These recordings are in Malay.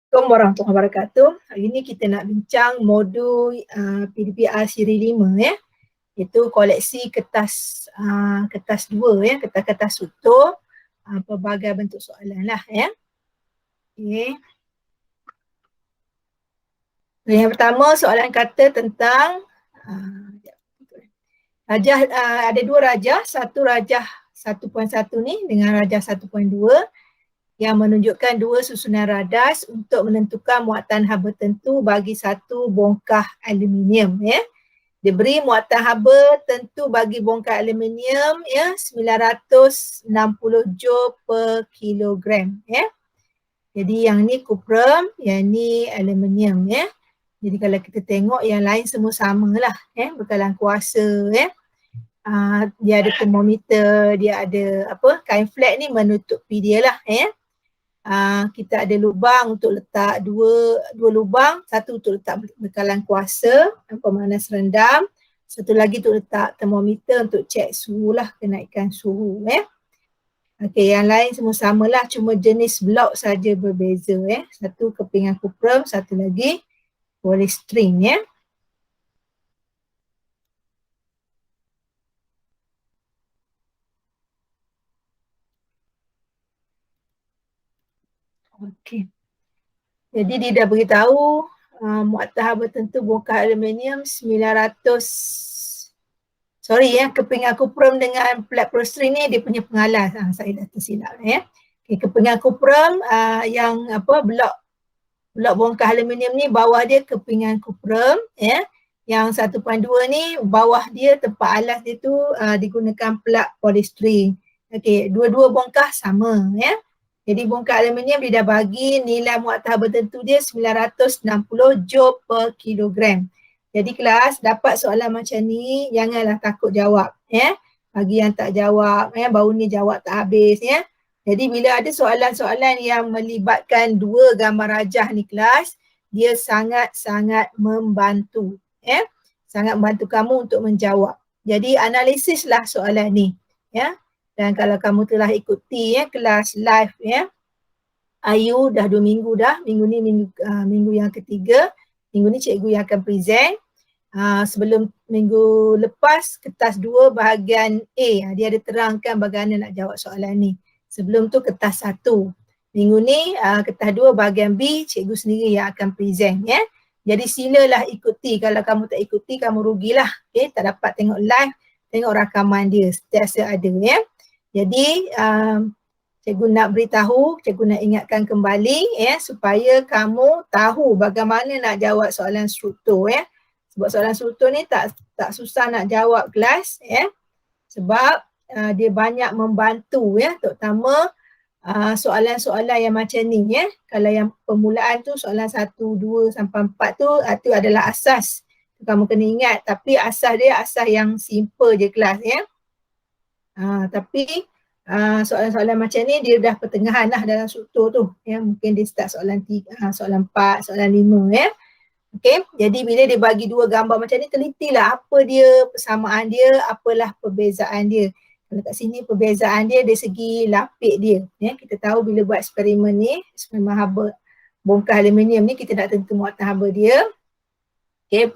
Assalamualaikum warahmatullahi wabarakatuh. Hari ini kita nak bincang modul PDPR siri 5 ya. Itu koleksi kertas 2 ya, kertas-kertas utuh pelbagai bentuk soalan lah ya. Okey. Yang pertama soalan kata tentang rajah, ada dua rajah, satu rajah 1.1 ni dengan rajah 1.2 yang menunjukkan dua susunan radas untuk menentukan muatan haba tentu bagi satu bongkah aluminium ya. Diberi muatan haba tentu bagi bongkah aluminium ya 960 joule per kilogram ya. Jadi yang ni cuprum, yang ni aluminium ya. Jadi kalau kita tengok yang lain semua samalah ya, bekalan kuasa ya. Dia ada termometer, dia ada kain flat ni menutupi dia lah ya. Kita ada lubang untuk letak dua lubang, satu untuk letak bekalan kuasa pemanas rendam, satu lagi untuk letak termometer untuk cek suhu lah, kenaikan suhu ya. Okey, yang lain semua samalah, cuma jenis blok saja berbeza ya. Satu kepingan cuprum, satu lagi polystyrene ya. Okey. Jadi dia dah beritahu muatan haba tentu bongkah aluminium 900 kepingan cuprum dengan plat polystyrene ni dia punya pengalas. Saya dah tersilap ya. Okay, kepingan cuprum yang blok bongkah aluminium ni bawah dia kepingan cuprum ya. Yang 1.2 ni bawah dia tempat alas dia tu digunakan plat polystyrene. Okey, dua-dua bongkah sama ya. Jadi bongkah aluminium dia dah bagi nilai muatan haba tentu dia 960 joule per kilogram. Jadi kelas dapat soalan macam ni janganlah takut jawab ya. Bagi yang tak jawab ya, baru ni jawab tak habis ya. Jadi bila ada soalan-soalan yang melibatkan dua gambar rajah ni kelas, dia sangat-sangat membantu ya. Sangat membantu kamu untuk menjawab. Jadi analisislah soalan ni ya. Dan kalau kamu telah ikuti ya kelas live ya, Ayu dah 2 minggu dah, minggu ni minggu yang ketiga, minggu ni cikgu yang akan present. Sebelum minggu lepas kertas 2 bahagian A, dia ada terangkan bagaimana nak jawab soalan ni. Sebelum tu kertas 1. Minggu ni kertas 2 bahagian B, cikgu sendiri yang akan present ya. Jadi silalah ikuti, kalau kamu tak ikuti kamu rugilah. Okay? Tak dapat tengok live, tengok rakaman dia, sentiasa ada ya. Jadi cikgu nak beritahu, cikgu nak ingatkan kembali ya supaya kamu tahu bagaimana nak jawab soalan struktur ya. Sebab soalan struktur ni tak susah nak jawab kelas ya. Sebab dia banyak membantu ya, terutama soalan-soalan yang macam ni ya. Kalau yang permulaan tu soalan 1, 2 sampai 4 tu adalah asas. Kamu kena ingat, tapi asas dia asas yang simple je kelas ya. Tapi soalan-soalan macam ni dia dah pertengahan lah dalam struktur tu ya. Mungkin dia start soalan 3, soalan 4, soalan 5 ya. Okey, jadi bila dia bagi dua gambar macam ni, telitilah apa dia persamaan dia, apalah perbezaan dia. Kalau kat sini perbezaan dia dari segi lapik dia ya. Kita tahu bila buat eksperimen ni, eksperimen haba bongkah aluminium ni, kita nak tentu muatan haba dia. Okey,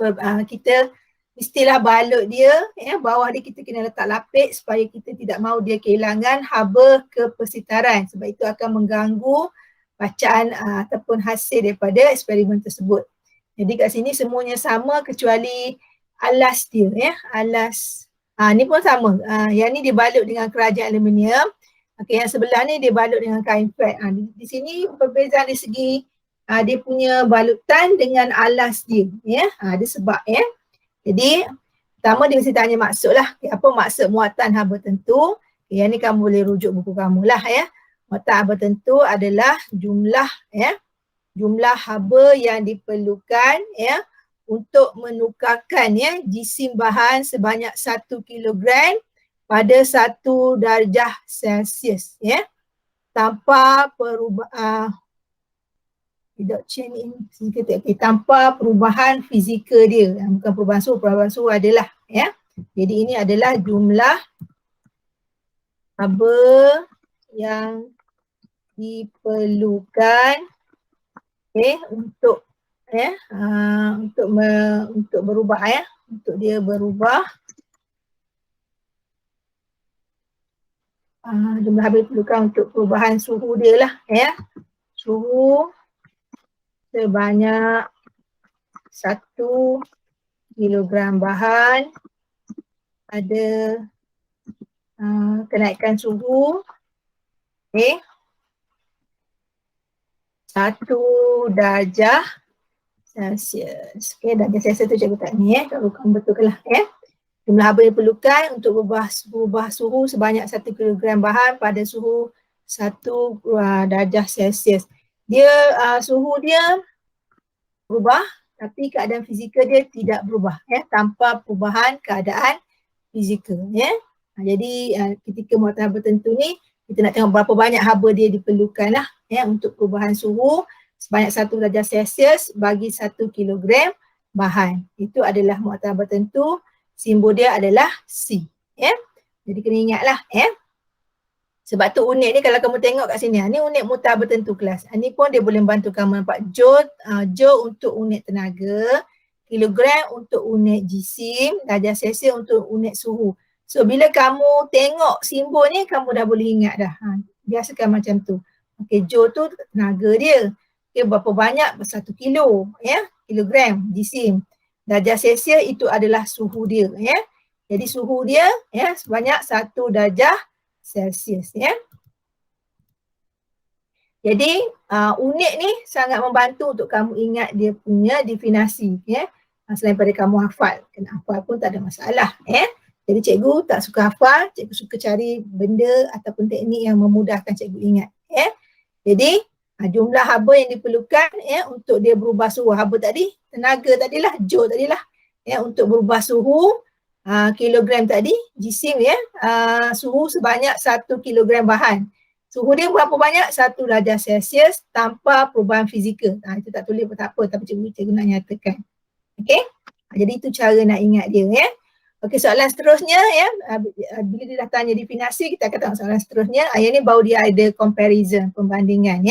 kita mestilah balut dia ya, bawah dia kita kena letak lapik supaya kita tidak mahu dia kehilangan haba kepersitaran, sebab itu akan mengganggu bacaan ataupun hasil daripada eksperimen tersebut. Jadi kat sini semuanya sama kecuali alas dia ya, alas ni pun sama. Yang ni dia balut dengan kerajaan aluminium. Okey, yang sebelah ni dia balut dengan kain flat. Di sini perbezaan dari segi dia punya balutan dengan alas dia ya. Ada sebab ya. Jadi pertama dia mesti tanya maksud lah. Apa maksud muatan haba tentu? Yang ni kamu boleh rujuk buku kamu lah ya. Muatan haba tentu adalah jumlah ya, jumlah haba yang diperlukan ya untuk menukarkan ya jisim bahan sebanyak 1 kilogram pada 1 darjah Celsius ya, tanpa perubahan tanpa perubahan fizikal dia. Bukan perubahan suhu adalah ya. Jadi ini adalah jumlah haba yang diperlukan Okey, untuk untuk berubah untuk dia berubah jumlah haba diperlukan untuk perubahan suhu dia lah suhu sebanyak 1 kilogram bahan ada kenaikan suhu 1 darjah Celsius. Darjah Celsius tu cikgu tak ni kalau kamu betulkan lah Jumlah haba yang diperlukan untuk berubah suhu sebanyak 1 kilogram bahan pada suhu 1 darjah Celsius. Dia suhu dia berubah tapi keadaan fizikal dia tidak berubah tanpa perubahan keadaan fizikal jadi ketika muatan haba tertentu ni kita nak tengok berapa banyak haba dia diperlukan lah untuk perubahan suhu sebanyak 1 darjah Celsius bagi 1 kilogram bahan. Itu adalah muatan haba tertentu, simbol dia adalah C. Jadi kena ingatlah sebab tu unit ni kalau kamu tengok kat sini, ni unit muatan haba tertentu kelas. Ni pun dia boleh membantu kamu nampak joule untuk unit tenaga, kilogram untuk unit jisim, darjah Celsius untuk unit suhu. So bila kamu tengok simbol ni kamu dah boleh ingat dah. Biasakan macam tu. Okey, joule tu tenaga dia. Okey, berapa banyak? 1 kilo kilogram jisim. Darjah Celsius itu adalah suhu dia Jadi suhu dia sebanyak 1 darjah Celsius Jadi unit ni sangat membantu untuk kamu ingat dia punya definasi selain pada kamu hafal. Kena hafal pun tak ada masalah Jadi cikgu tak suka hafal, cikgu suka cari benda ataupun teknik yang memudahkan cikgu ingat Jadi jumlah haba yang diperlukan untuk dia berubah suhu. Haba tadi, tenaga tadilah, joule tadilah untuk berubah suhu kilogram tadi, jisim suhu sebanyak 1 kilogram bahan. Suhu dia berapa banyak? 1 darjah Celsius tanpa perubahan fizikal. Itu tak tulis pun tak apa tapi cikgu nak nyatakan. Okey? Jadi itu cara nak ingat dia Okey, soalan seterusnya bila dia dah tanya definisi, kita akan tengok soalan seterusnya. Yang ni baru dia ada comparison, perbandingan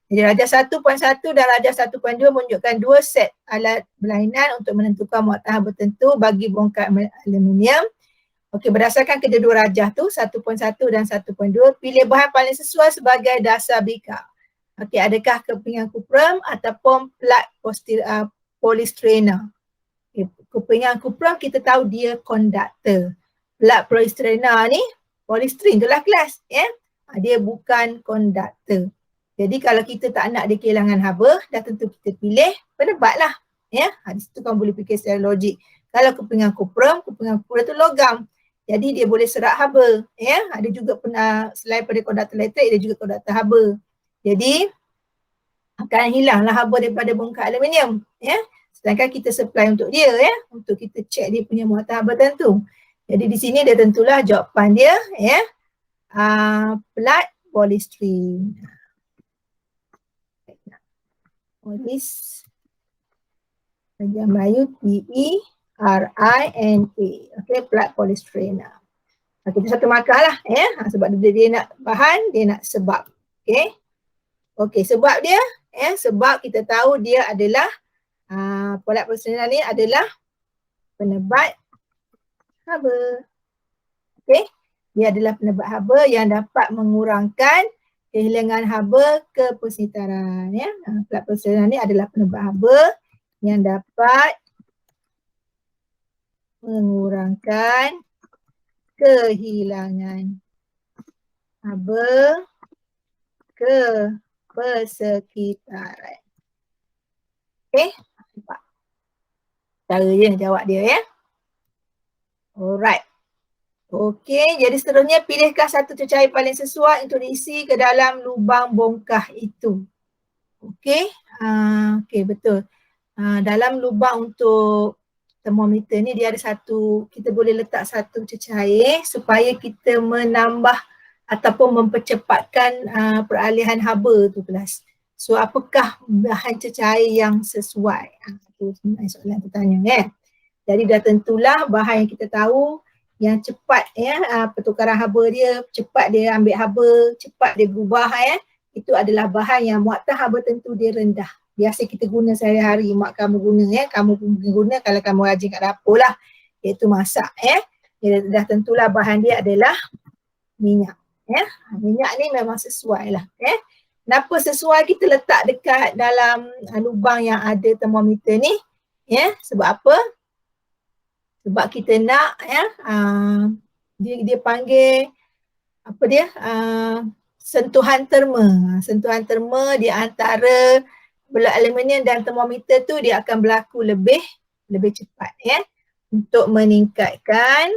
Jadi darjah 1.1 dan darjah 1.2 menunjukkan 2 set alat berlainan untuk menentukan muatan haba tertentu bagi bongkar aluminium. Okey, berdasarkan kedua darjah tu 1.1 dan 1.2, pilih bahan paling sesuai sebagai dasar bika. Okey, adakah kepingan kuprum ataupun plat polystyrene? Kepingan kuprum kita tahu dia konduktor. Plat polystyrene ni polystyrene tu lah kelas dia bukan konduktor. Jadi kalau kita tak nak dia kehilangan haba, dah tentu kita pilih penebat lah di situ kamu boleh fikir secara logik. Kalau kepingan kuprum tu logam. Jadi dia boleh serat haba ada juga selain pada konduktor elektrik, dia juga konduktor haba. Jadi akan hilanglah haba daripada bongkar aluminium sedangkan kita supply untuk dia untuk kita cek dia punya muatan haba tertentu. Jadi di sini dia tentulah jawapan dia plat polystyrene. Bahagian Melayu PERINA. Okey, plat polystyrene. Kita satu markah lah sebab dia nak bahan, dia nak sebab. Okey, sebab dia sebab kita tahu dia adalah plat polystyrene ni adalah penebat haba. Okey, dia adalah penebat haba yang dapat mengurangkan kehilangan haba ke persitaran plat polystyrene ni adalah penebat haba yang dapat mengurangkan kehilangan haba ke persekitaran. Okey, nampak? Cara dia jawab dia Alright. Okey, jadi seterusnya pilihkan satu cecair paling sesuai untuk diisi ke dalam lubang bongkah itu. Okey, okey betul. Dalam lubang untuk termometer ni dia ada kita boleh letak satu cecair supaya kita menambah ataupun mempercepatkan peralihan haba tu kelas. So apakah bahan cecair yang sesuai? Itu sebenarnya soalan tertanya Jadi dah tentulah bahan yang kita tahu yang cepat pertukaran haba dia, cepat dia ambil haba, cepat dia berubah itu adalah bahan yang muatan haba tentu dia rendah. biasa kita guna sehari-hari, mak kamu guna kamu guna kalau kamu rajin kat dapur lah, iaitu masak dia dah tentulah bahan dia adalah minyak minyak ni memang sesuai lah kenapa sesuai kita letak dekat dalam lubang yang ada termometer ni sebab apa? Sebab kita nak dia panggil apa dia sentuhan terma. Sentuhan terma di antara belok aluminium dan termometer tu dia akan berlaku lebih cepat untuk meningkatkan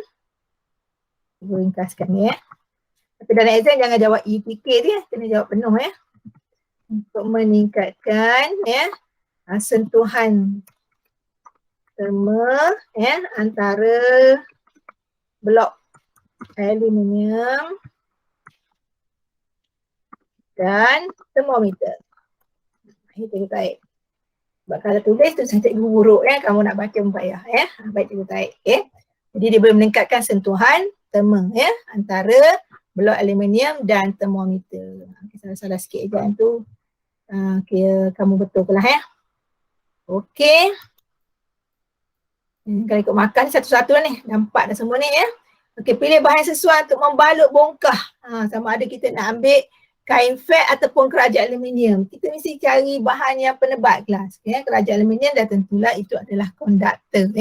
tapi dalam exam jangan jawab E fikir dia, kena jawab penuh untuk meningkatkan sentuhan terma antara blok aluminium dan termometer. Itu baik. Sebab kalau tulis tu saya cikgu buruk kamu nak baca pun payah baik cikgu tarik Jadi dia boleh meningkatkan sentuhan terma antara blok aluminium dan termometer. Salah-salah sikit exam tu kira kamu betul pula Okey. Kalau ikut makan satu-satu lah ni. Nampak dah semua ni Okey, pilih bahan sesuai untuk membalut bongkah. Sama ada kita nak ambil kain fat ataupun kerajaan aluminium. Kita mesti cari bahan yang penebat kelas. Kerajaan aluminium dah tentulah itu adalah konduktor.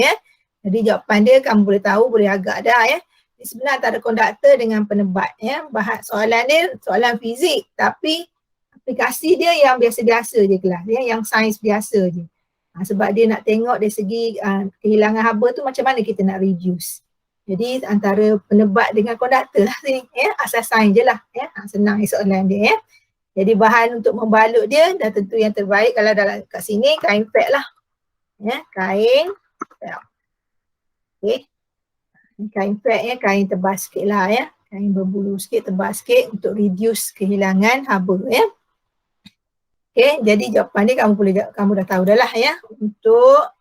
Jadi jawapan dia kamu boleh tahu, boleh agak dah Sebenarnya antara konduktor dengan penebat. Bahan soalan dia soalan fizik tapi aplikasi dia yang biasa-biasa je kelas. Yang sains biasa je. Sebab dia nak tengok dari segi kehilangan haba tu macam mana kita nak reduce. Jadi antara penebat dengan konduktor lah sini. Asal sains je lah. Senang soalan dia. Jadi bahan untuk membalut dia dah tentu yang terbaik kalau dalam kat sini kain fat lah. Kain fat. Okay. Kain fat kain tebal sikit lah Kain berbulu sikit, tebal sikit untuk reduce kehilangan haba Okay, jadi jawapan dia kamu dah tahu dah lah untuk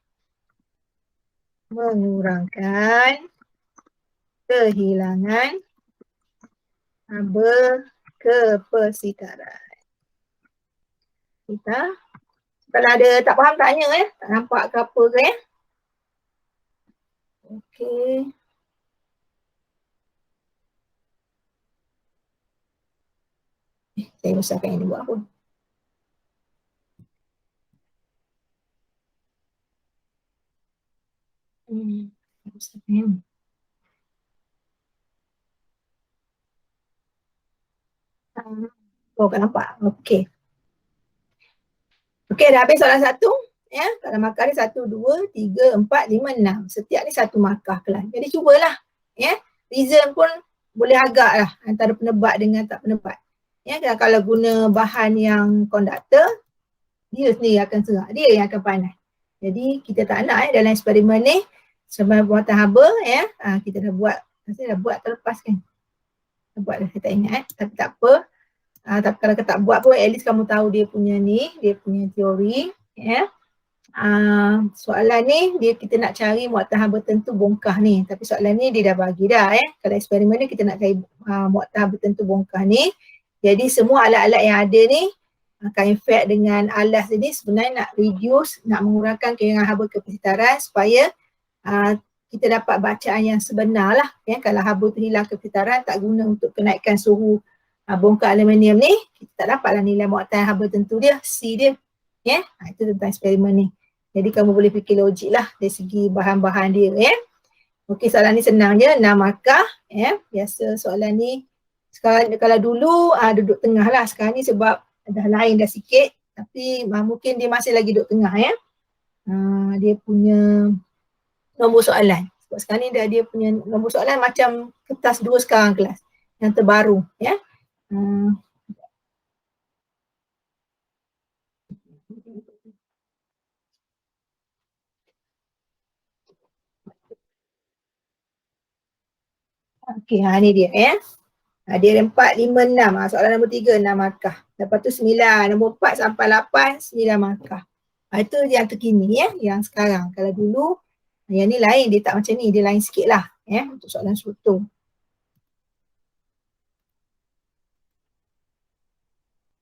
mengurangkan kehilangan haba kepersitaran. Kita kalau ada tak faham tanya tak nampak ke apa ke Okey. Saya besarkan yang dia buat pun. Oh, kan nampak? Okey. Okey, dah habis soalan satu. Kalau markah ni 1, 2, 3, 4, 5, 6. Setiap ni satu markah kelas. Jadi cubalah. Reason pun boleh agak lah antara penebat dengan tak penebat. Kalau guna bahan yang konduktor, dia sendiri akan serak. Dia yang akan panas. Jadi kita tak nak dalam eksperimen ni sebab buatan haba kita dah buat. Saya dah buat terlepas kan. Dah buat dah, saya tak ingat tapi tak apa. Tapi kalau tak buat pun at least kamu tahu dia punya ni, dia punya teori soalan ni kita nak cari muatan haba tertentu bongkah ni. Tapi soalan ni dia dah bagi dah Kalau eksperimen ni kita nak cari muatan haba tertentu bongkah ni. Jadi semua alat-alat yang ada ni kain fat dengan alas ni sebenarnya nak reduce, nak mengurangkan kehilangan haba kepersitaran supaya kita dapat bacaan yang sebenar lah kalau haba tu hilang kepersitaran tak guna untuk kenaikan suhu bongkar aluminium ni, kita tak dapatlah nilai muatan haba tertentu dia, C dia itu tentang eksperimen ni. Jadi kamu boleh fikir logik lah dari segi bahan-bahan dia Okey, soalan ni senang je, 6 markah biasa soalan ni. Sekarang kalau dulu duduk tengah lah, sekarang ni sebab dah lain dah sikit tapi mungkin dia masih lagi duduk tengah dia punya nombor soalan. Sebab sekarang ni dia punya nombor soalan macam kertas 2 sekarang kelas yang terbaru Okey, ni dia dia ada 4, 5, 6. Soalan nombor 3, 6 markah. Lepas tu 9, nombor 4 sampai 8, 9 markah. Itu yang terkini yang sekarang. Kalau dulu, yang ni lain, dia tak macam ni, dia lain sikit lah untuk soalan struktur.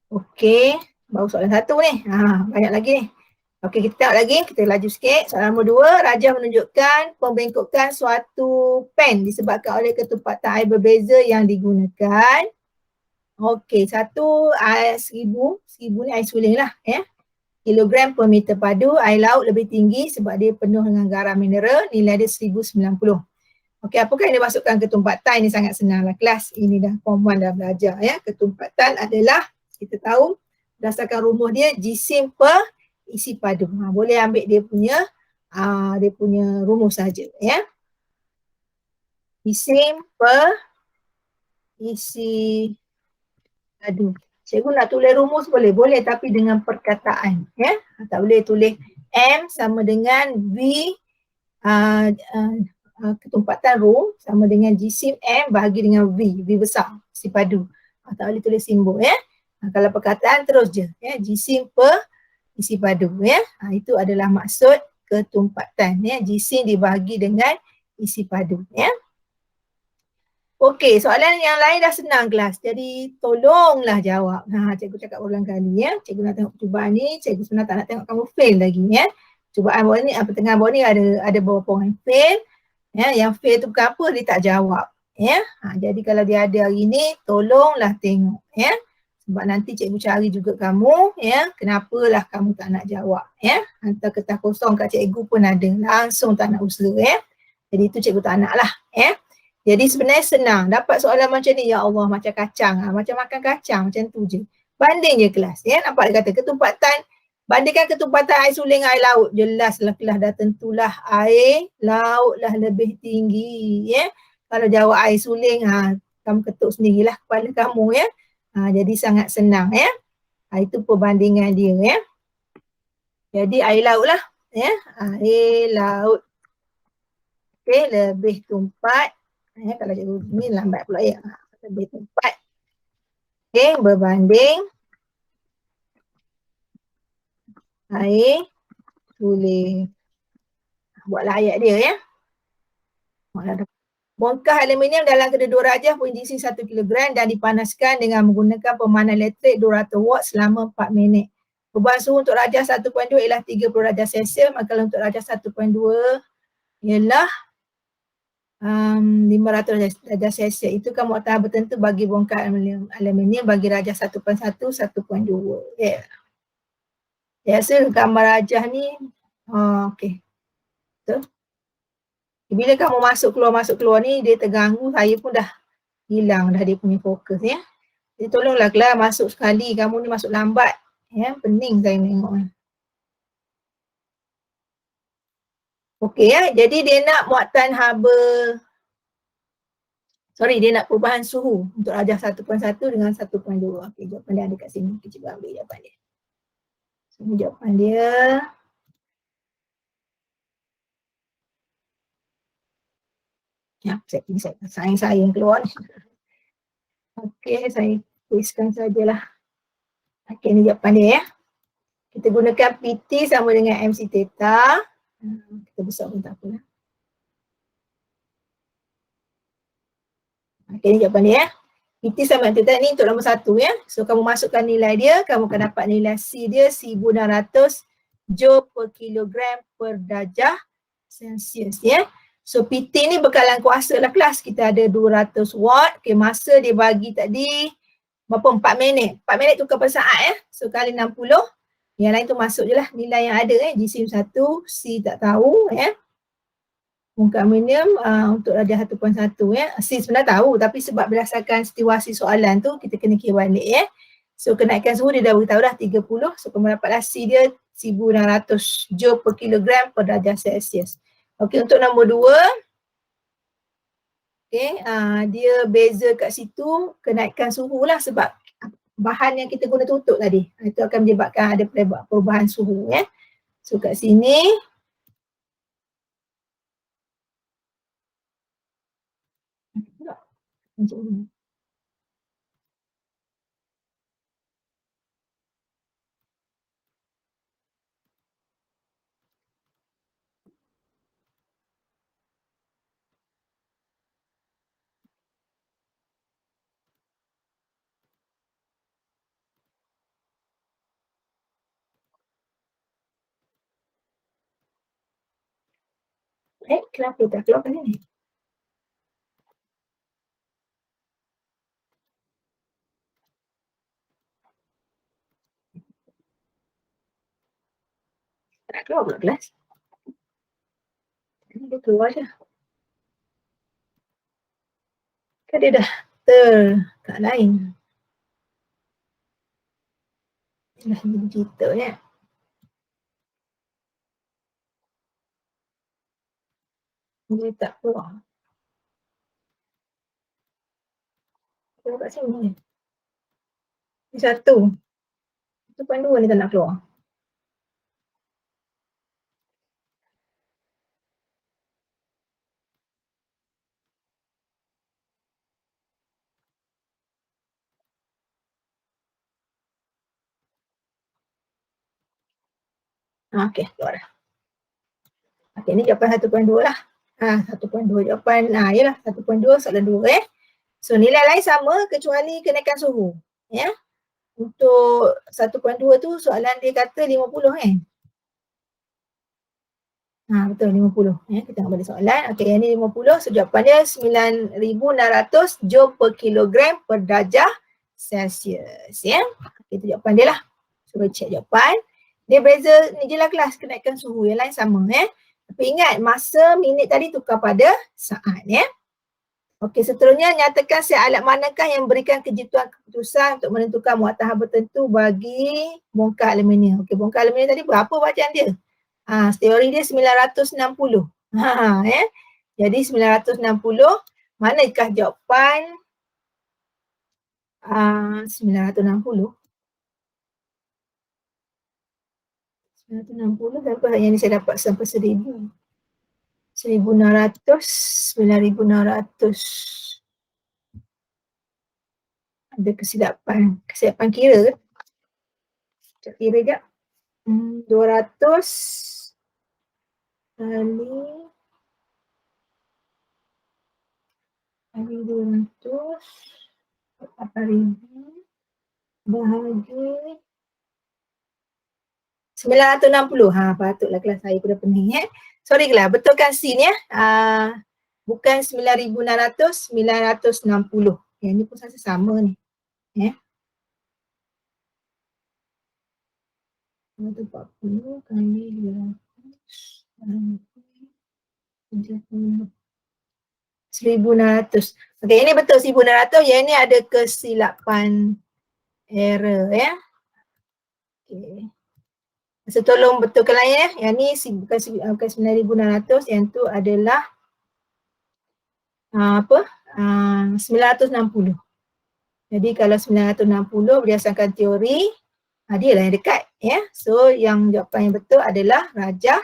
Okey, Baru soalan 1 ni. Banyak lagi ni. Okey, kita tengok lagi. Kita laju sikit. Soalan nombor 2. Rajah menunjukkan pembengkokan suatu pen disebabkan oleh ketumpatan air berbeza yang digunakan. Okey, 1,000. 1,000 ni air suling lah. Kilogram per meter padu. Air laut lebih tinggi sebab dia penuh dengan garam mineral. Nilai dia 1,090. Okey, apakah yang dimasukkan ketumpatan? Ini sangat senang lah kelas. Ini dah form 1 dah belajar. Ketumpatan adalah, kita tahu berdasarkan rumus dia, jisim per isi padu. Boleh ambil dia punya rumus saja. Jisim per isi padu. Cikgu nak tulis rumus boleh? Boleh, tapi dengan perkataan. Tak boleh tulis M sama dengan V ketumpatan room sama dengan jisim M bahagi dengan V besar, isi padu. Tak boleh tulis simbol. Kalau perkataan terus je. Jisim per isi padu. Itu adalah maksud ketumpatan. Jisim dibahagi dengan isi padu. Okey, soalan yang lain dah senang kelas. Jadi tolonglah jawab. Cikgu cakap berulang kali. Cikgu nak tengok percubaan ni. Cikgu sebenarnya tak nak tengok kamu fail lagi. Percubaan bawah ni, pertengahan bawah ni ada beberapa orang fail. Yang fail tu bukan apa, dia tak jawab. Jadi kalau dia ada hari ni, tolonglah tengok. Sebab nanti cikgu cari juga kamu. Kenapalah kamu tak nak jawab. Hantar kertas kosong kat cikgu pun ada. Langsung tak nak usaha. Jadi itu cikgu tak nak lah. Jadi sebenarnya senang. Dapat soalan macam ni, ya Allah, macam kacang. Macam makan kacang, macam tu je. Banding je kelas. Nampak dia kata ketumpatan, bandingkan ketumpatan air suling air laut. Jelaslah kelas dah tentulah air laut lah lebih tinggi. Kalau jawab air suling, kamu ketuk sendirilah kepala kamu. Jadi sangat senang. Itu perbandingan dia. Jadi air laut lah. Air laut. Okay, lebih tumpat. Kalau cikgu ni lambat pula ya. Lebih tumpat. Okay, berbanding air suling. Buatlah ayat dia. Bongkah aluminium dalam kedua rajah punya jisim 1 kg dan dipanaskan dengan menggunakan pemanas elektrik 200 watt selama 4 minit. Perubahan suhu untuk rajah 1.2 ialah 30 darjah Celsius, maka untuk rajah 1.2 ialah 500 darjah Celsius. Itu kan muatan bertentu bagi bongkar aluminium bagi rajah 1.1, 1.2. Biasa gambar rajah ni, okey. Betul. Bila kamu masuk keluar ni, dia terganggu, saya pun dah hilang dah dia punya fokus. Jadi tolonglah kelas masuk sekali, kamu ni masuk lambat. Pening saya tengok. Okey jadi dia nak muatan haba, dia nak perubahan suhu untuk rajah 1.1 dengan 1.2. Okey, jawapan dia ada kat sini. Kita cuba ambil jawapan dia. Ini jawapan dia. Saya yang keluar ni. Okey, saya tuliskan sajalah. Okey, ni jawapan dia. Kita gunakan PT sama dengan MC theta. Kita besar pun tak apalah. Okey, ni jawapan dia. PT sama dengan theta ni untuk nombor 1 So kamu masukkan nilai dia, kamu akan dapat nilai C dia 1,600 joule per kilogram per darjah Celsius. So PT ni bekalan kuasa lah kelas. Kita ada 200 watt. Okay, masa dia bagi tadi berapa? 4 minit. 4 minit tukar per saat So kali 60. Yang lain tu masuk je lah nilai yang ada jisim 1, C tak tahu bongkar aluminium untuk rajah 1.1 C sebenarnya tahu tapi sebab berdasarkan situasi soalan tu kita kena kira balik So kenaikan suhu dia dah beritahu dah 30. So kamu dapatlah C dia 1,600 joule per kilogram per darjah Celsius. Okey, untuk nombor 2 dia beza kat situ kenaikan suhu lah sebab bahan yang kita guna tutup tadi. Itu akan menyebabkan ada perubahan suhu So kat sini Kenapa tak keluar kat sini? Tak keluar pula kelas. Dia keluar je. Kan dia dah kat lain. Dah digital ya. Dia tak keluar. Keluar kat sini. Ni 1.2 ni tak nak keluar. Okey, keluar dah. Okey, ni jawapan 1.2 lah. 1.2 jawapan, yalah 1.2 soalan 2 So nilai lain sama kecuali kenaikan suhu. Ya. Untuk 1.2 tu soalan dia kata 50 kan. Betul 50. Kita tengok balik soalan. Okey, yang ni 50. So jawapan dia 9,600 joule per kilogram per darjah Celsius. Ya. Itu jawapan dia lah. Cuba check jawapan. Dia beza ni je lah kelas, kenaikan suhu. Yang lain sama Tapi ingat masa minit tadi tukar pada saat Okey, seterusnya nyatakan siap alat manakah yang berikan kejituan keputusan untuk menentukan muatan haba tertentu bagi bongkar aluminium. Okey, bongkar aluminium tadi berapa bacaan dia? Teori dia 960. Jadi 960, manakah jawapan 960? 960 berapa yang ni saya dapat sampai 1000. 1,600, 9,600. Ada kesilapan kira ke? Sekejap kira sekejap. 200 kali 200 8,000 bahagi 960. Patutlah kelas saya pun dah pening Sorry kelas, betulkan C ni bukan 9,600, 960. Yang ni pun sama ni. 140 kali 200 70. 1,600. Okey, ini betul 1,600. Yang ni ada kesilapan error Okey. So tolong betulkan lain Yang ni bukan 9,600, yang tu adalah 960. Jadi kalau 960 berdasarkan teori, dia lah yang dekat So yang jawapan yang betul adalah rajah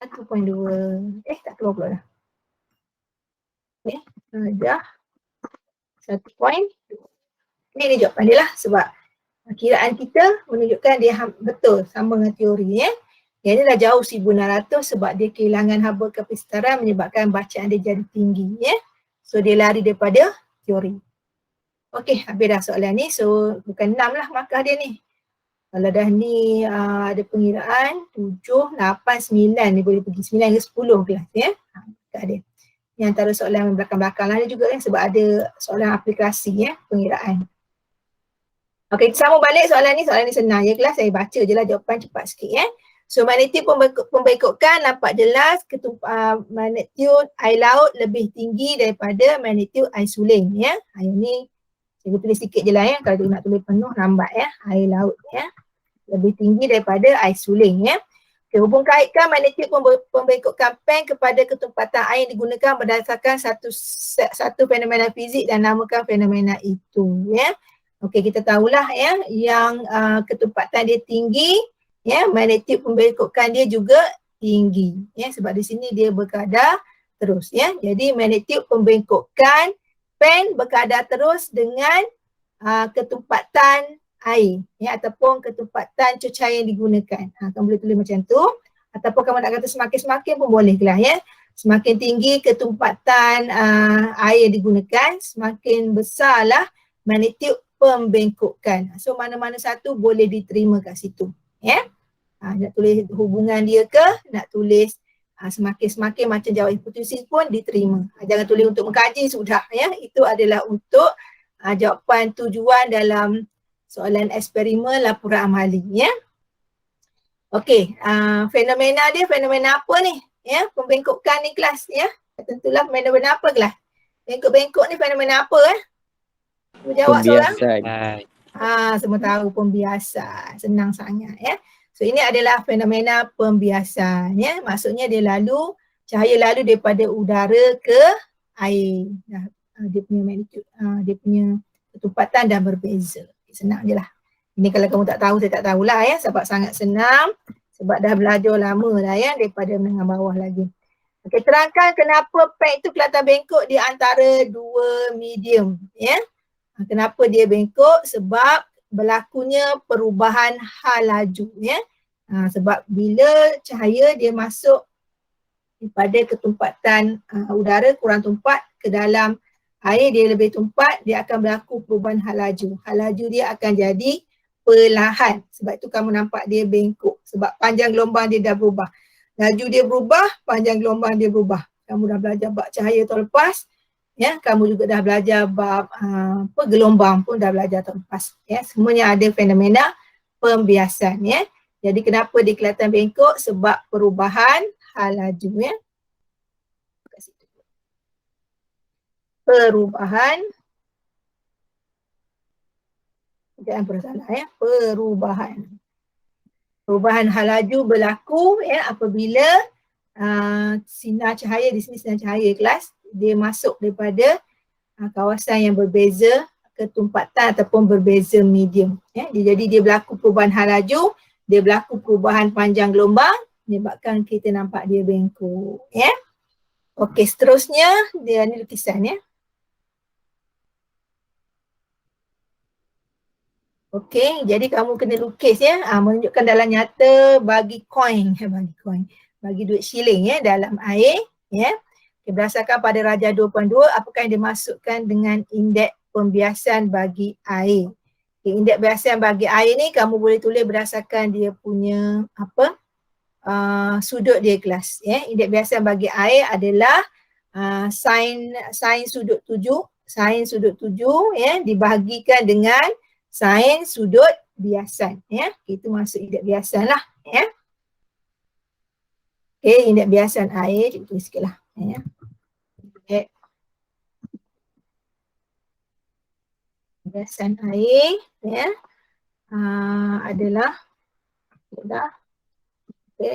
1.2. Tak keluar pula dah. Rajah 1.2. Ini jawapan dia lah sebab kiraan kita menunjukkan dia betul sama dengan teori Yang ni dah jauh 1,600 sebab dia kehilangan haba kapasitaran menyebabkan bacaan dia jadi tinggi So dia lari daripada teori. Okey, habis dah soalan ni. So bukan 6 lah markah dia ni. Kalau dah ni ada pengiraan 7, 8, 9 ni boleh pergi 9 ke 10 kelas tak ada. Ni antara soalan belakang-belakang lah juga sebab ada soalan aplikasi pengiraan. Okey, kita sambung balik soalan ni senang je kelas. Saya baca je lah jawapan cepat sikit So magnitude pemberikutkan nampak jelas magnitude air laut lebih tinggi daripada magnitude air suling Yang ni saya tulis sikit je lah kalau nak tulis penuh lambat air laut lebih tinggi daripada air suling Okay, hubung kaitkan magnitude pemberikutkan pen kepada ketumpatan air yang digunakan berdasarkan satu fenomena fizik dan namakan fenomena itu Okey, kita tahulah yang ketumpatan dia tinggi magnitude pemberikutkan dia juga tinggi sebab di sini dia berkadar terus Jadi magnitude pemberikutkan pen berkadar terus dengan ketumpatan air ataupun ketumpatan cecair yang digunakan. Kamu boleh tulis macam tu ataupun kamu nak kata semakin-semakin pun boleh lah Semakin tinggi ketumpatan air yang digunakan, semakin besarlah magnitude pembengkokan. So mana-mana satu boleh diterima kat situ Nak tulis hubungan dia ke, nak tulis semakin-semakin macam jawab hipotesis pun diterima. Jangan tulis untuk mengkaji sudah ya. Itu adalah untuk jawapan tujuan dalam soalan eksperimen laporan amali ya. Okey, fenomena dia fenomena apa ni? Ya, pembengkokan ni kelas ya. Tentulah fenomena apa kelas? Bengkok-bengkok ni fenomena apa Jawab seorang. Semua tahu pembiasan. Senang sangat ya. So ini adalah fenomena pembiasan ya. Maksudnya dia cahaya lalu daripada udara ke air. Dia punya magnitude, dia punya ketumpatan dah berbeza. Senang je lah. Ini kalau kamu tak tahu, saya tak tahulah ya. Sebab sangat senang. Sebab dah belajar lama dah ya. Daripada menengah bawah lagi. Okey, terangkan kenapa peg itu kelihatan bengkok di antara dua medium ya. Kenapa dia bengkok? Sebab berlakunya perubahan hal laju ya. Sebab bila cahaya dia masuk pada ketumpatan udara kurang tumpat ke dalam air, dia lebih tumpat, dia akan berlaku perubahan hal laju. Hal laju dia akan jadi perlahan. Sebab itu kamu nampak dia bengkok. Sebab panjang gelombang dia dah berubah. Laju dia berubah, panjang gelombang dia berubah. Kamu dah belajar bab cahaya tahun lepas. Ya, kamu juga dah belajar bab gelombang pun dah belajar tahun lepas. Ya, semuanya ada fenomena pembiasan ya. Jadi kenapa dia kelihatan bengkok? Sebab perubahan hal laju ya. Perubahan. Jangan salah ya. Perubahan hal laju berlaku ya apabila sinar cahaya, di sini sinar cahaya kelas, dia masuk daripada kawasan yang berbeza ketumpatan ataupun berbeza medium ya. Jadi dia berlaku perubahan hal laju, dia berlaku perubahan panjang gelombang, menyebabkan kita nampak dia bengkok ya. Okey, seterusnya dia ni lukisan ya. Okey, jadi kamu kena lukis ya, menunjukkan dalam nyata bagi koin, bagi duit shilling ya dalam air ya. Okay, berdasarkan pada Raja 2.2, apakah yang dimasukkan dengan indeks pembiasan bagi air. Okay, indeks pembiasan bagi air ni kamu boleh tulis berdasarkan dia punya sudut dia kelas ya. Indeks pembiasan bagi air adalah sin sudut 7 ya dibahagikan dengan sin sudut biasan ya. Itu masuk indeks biasan lah ya. Okey, indeks biasan air cikgu tulis sikitlah ya. Indeks biasan air ya. Adalah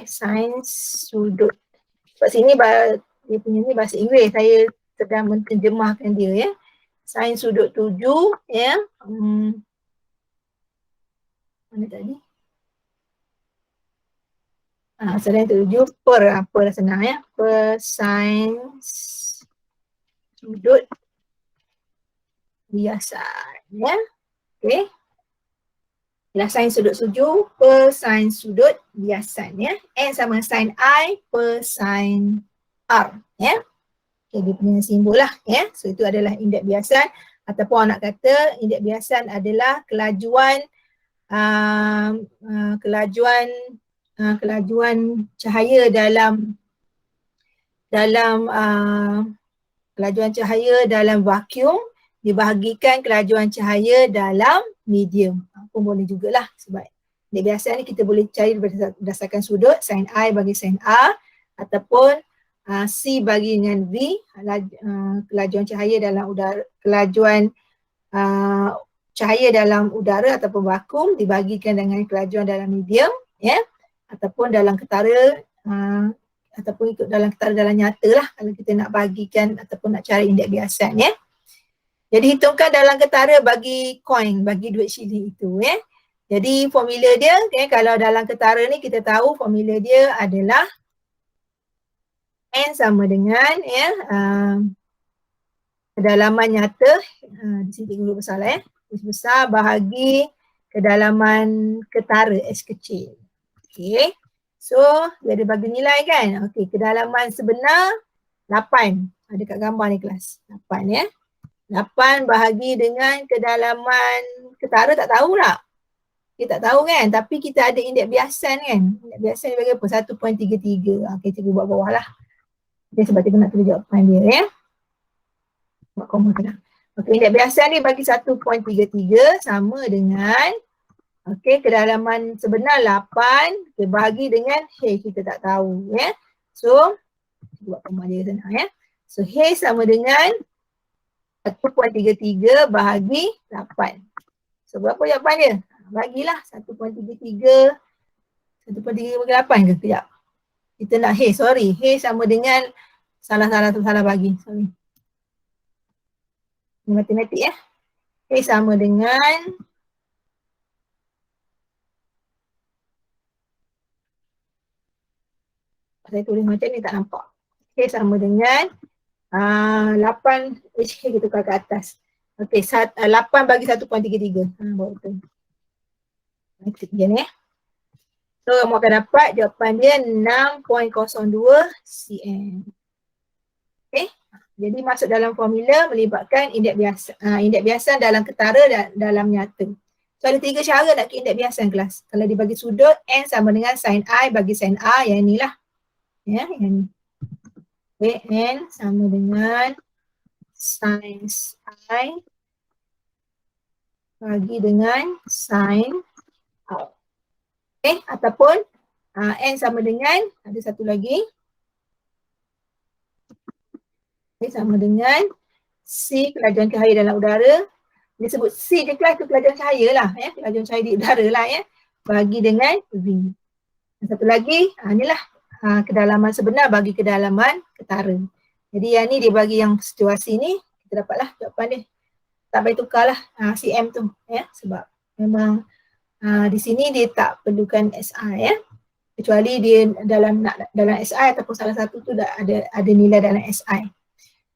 sin sudut. Sebab sini dia punya ni bahasa Inggeris, saya sedang menterjemahkan dia ya. Sin sudut 7 ya. Mana tadi? Sin 7 per dah senang ya. Per sin sudut biasan ya. Okey. Ialah sin sudut 7 per sin sudut biasan ya. N sama sin I per sin R ya. Okay, dia punya simbol lah ya. So itu adalah indeks biasan ataupun nak kata indeks biasan adalah kelajuan cahaya dalam kelajuan cahaya dalam vacuum dibahagikan kelajuan cahaya dalam medium. Pun boleh jugalah sebab indeks biasan ni kita boleh cari berdasarkan sudut sin I bagi sin R ataupun C bagi dengan V, kelajuan cahaya dalam udara, kelajuan cahaya dalam udara ataupun vakum dibagikan dengan kelajuan dalam medium ya, ataupun dalam ketara ataupun ikut dalam ketara dalam nyata lah kalau kita nak bagikan ataupun nak cari indeks biasan ya. Jadi hitungkan dalam ketara bagi koin, bagi duit shilling itu ya. Jadi formula dia kalau dalam ketara ni kita tahu formula dia adalah N sama dengan ya kedalaman nyata, di sini dulu besar lah ya. Besar bahagi kedalaman ketara S kecil. Okey. So, dia ada bagi nilai kan. Okey, kedalaman sebenar 8. Ada kat gambar ni kelas. 8 ya. 8 bahagi dengan kedalaman ketara tak tahu tak? Kita tak tahu kan, tapi kita ada indeks biasan kan. Indeks biasan dia bagi apa? 1.33. Okay, cikgu buat bawah lah. Okay, sebab cikgu nak tulis jawapan dia ya. Buat koma kena. Okay, indeks biasan ni bagi 1.33 sama dengan kedalaman sebenar 8 bagi dengan H kita tak tahu ya. So, buat koma dia sana ya. So, H sama dengan 1.33 bahagi 8. So, berapa jawapan dia? Bagilah 1.33 bagi 8 ke? Sekejap. Kita nak H, sorry. H sama dengan salah bagi. Sorry. Matematik ya. H sama dengan saya tulis macam ni tak nampak. H sama dengan 8 H kita tukar ke atas. Okey, 8 bagi 1.33. Baru betul. Sekejap ni. So, kamu akan dapat jawapan dia 6.02 cm. Okay. Jadi, masuk dalam formula melibatkan indeks biasan dalam ketara dan dalam nyata. So, ada 3 cara nak ke indeks biasan kelas. Kalau dibagi sudut, N sama dengan sin I bagi sin A, yang ni lah. Ya, yang ni. Okay, N sama dengan sin I bagi dengan sin A. Okay, ataupun N sama dengan, ada satu lagi. Okay, sama dengan C kelajuan cahaya dalam udara. Dia sebut C je kelas tu kelajuan cahaya lah. Ya, kelajuan cahaya di udara lah ya. Bagi dengan V. Satu lagi, inilah kedalaman sebenar bagi kedalaman ketara. Jadi yang ni dia bagi yang situasi ni, kita dapatlah jawapan dia. Tak payah tukarlah cm tu ya, sebab memang di sini dia tak perlukan SI ya. Kecuali dia dalam SI ataupun salah satu tu dah ada nilai dalam SI.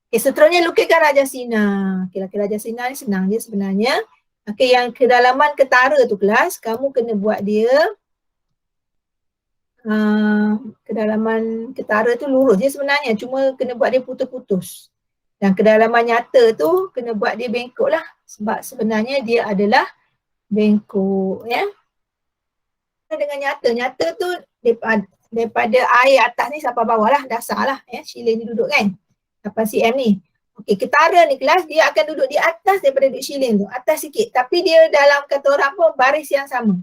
Okay, seterusnya lukiskan rajah sinar. Okay, rajah sinar ni senang je sebenarnya. Okay, yang kedalaman ketara tu kelas, kamu kena buat dia kedalaman ketara tu lurus je sebenarnya. Cuma kena buat dia putus-putus. Dan kedalaman nyata tu kena buat dia bengkok lah. Sebab sebenarnya dia adalah bengkok ya. Dengan nyata tu daripada air atas ni sampai bawah lah, dasar lah ya, shilling ni duduk kan 8 cm ni. Okey, ketara ni kelas dia akan duduk di atas daripada duduk shilling tu, atas sikit, tapi dia dalam kata orang pun baris yang sama.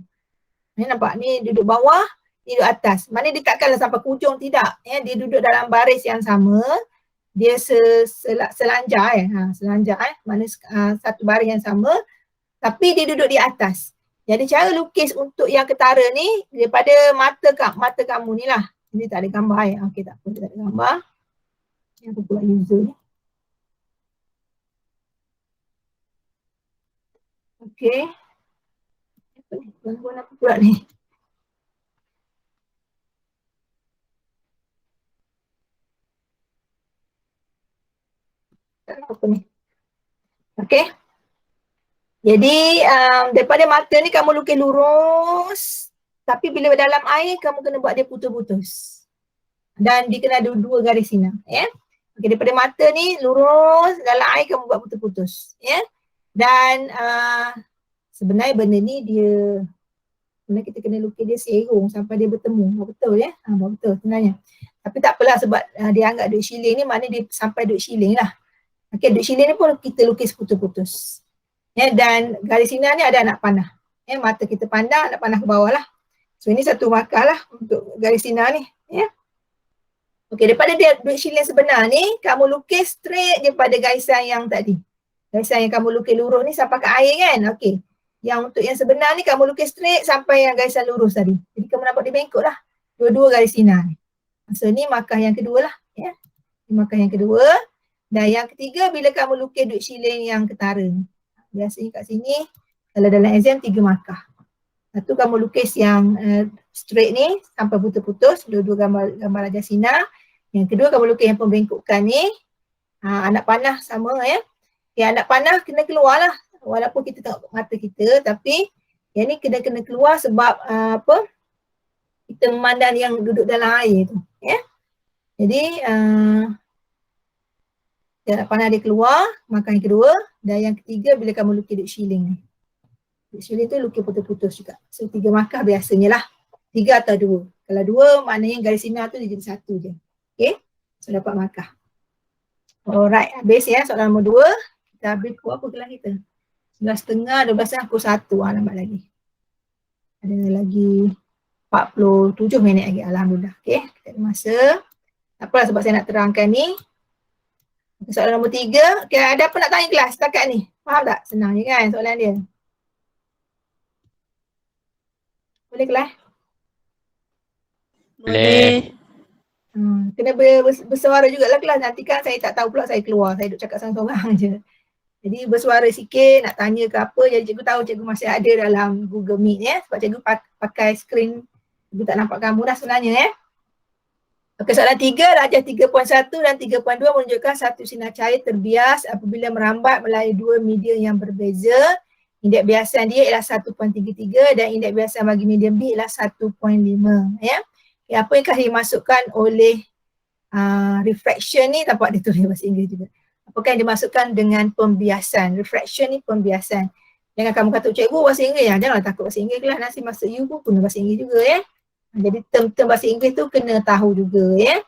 Ni nampak ni duduk bawah, ni duduk atas. Mana dia takkanlah sampai ke ujung, tidak ya, dia duduk dalam baris yang sama. Dia selanjar selanjar mana satu baris yang sama, tapi dia duduk di atas. Jadi cara lukis untuk yang ketara ni daripada mata kamu ni lah. Ini tak ada gambar ya. Okey, tak apa, tak ada gambar. Yang aku buat user ni. Okey. Apa ni? Gangguan apa pula ni? Tak tahu apa ni. Okey. Jadi daripada mata ni kamu lukis lurus, tapi bila dalam air kamu kena buat dia putus-putus. Dan dia kena ada 2 garis sinar ya. Okey, daripada mata ni lurus, dalam air kamu buat putus-putus ya. Dan sebenarnya benda ni dia sebenarnya kita kena lukis dia serong sampai dia bertemu. Betul ya? Betul sebenarnya. Tapi tak apalah sebab dia anggap duk shilling ni, maknanya dia sampai duk shilling lah. Okey, duk shilling ni pun kita lukis putus-putus. Ya, dan garis sinar ni ada anak panah. Ya, mata kita pandang, anak panah ke bawah lah. So ini satu markah lah untuk garis sinar ni. Ya. Okey, daripada dia duduk shilling sebenar ni, kamu lukis straight je pada garisan yang tadi. Garisan yang kamu lukis lurus ni sampai ke air kan. Okey. Yang untuk yang sebenar ni kamu lukis straight sampai yang garisan lurus tadi. Jadi kamu nampak dia bengkok lah. Dua-dua garis sinar ni. So ni markah yang kedua lah. Ya. Ini markah yang kedua. Dan yang ketiga bila kamu lukis duduk shilling yang ketara ni. Biasanya kat sini kalau dalam exam 3 markah. Satu kamu lukis yang straight ni sampai putus-putus, dua-dua gambar rajah sinar. Yang kedua kamu lukis yang pembengkokan ni, anak panah sama ya. Yang anak panah kena keluar lah walaupun kita tengok mata kita, tapi yang ni kena keluar sebab kita memandang yang duduk dalam air tu ya. Jadi anak panah dia keluar, markah yang kedua. Dan yang ketiga bila kamu lukis duduk shilling ni. Actually tu lukis putus-putus juga. So 3 markah biasanya lah. 3 atau 2. Kalau 2 maknanya garis sinar tu dia jadi 1 je. Okay. So dapat markah. Alright. Habis ya soalan nombor 2. Kita habis pukul apa kelas kita? 11.30, 12 pukul 1. Lambat lagi. Ada lagi 47 minit lagi. Alhamdulillah. Okay. Kita ada masa. Tak apalah sebab saya nak terangkan ni. Soalan nombor 3. Okay, ada apa nak tanya kelas setakat ni? Faham tak? Senang je kan soalan dia. Boleh kelas? Boleh. Kena bersuara jugalah kelas. Nanti kan saya tak tahu pula saya keluar. Saya duduk cakap seorang-seorang je. Jadi bersuara sikit, nak tanya ke apa. Jadi cikgu tahu cikgu masih ada dalam Google Meet ya. Sebab cikgu pakai skrin. Cikgu tak nampak kamu dah sebenarnya ya. Okey, soalan 3, darjah 3.1 dan 3.2 menunjukkan satu sinar cahaya terbias apabila merambat melalui 2 media yang berbeza. Indeks biasan dia ialah 1.33 dan indeks biasan bagi medium B ialah 1.5 ya. Apa yang dimasukkan oleh refraction ni, tampak dia tulis bahasa Inggeris juga. Apakah yang dimasukkan dengan pembiasan? Refraction ni pembiasan. Jangan kamu kata cikgu bahasa Inggeris ya. Janganlah takut bahasa Inggeris lah. Nanti masuk you pun guna bahasa Inggeris juga ya. Jadi term-term bahasa Inggeris tu kena tahu juga ya.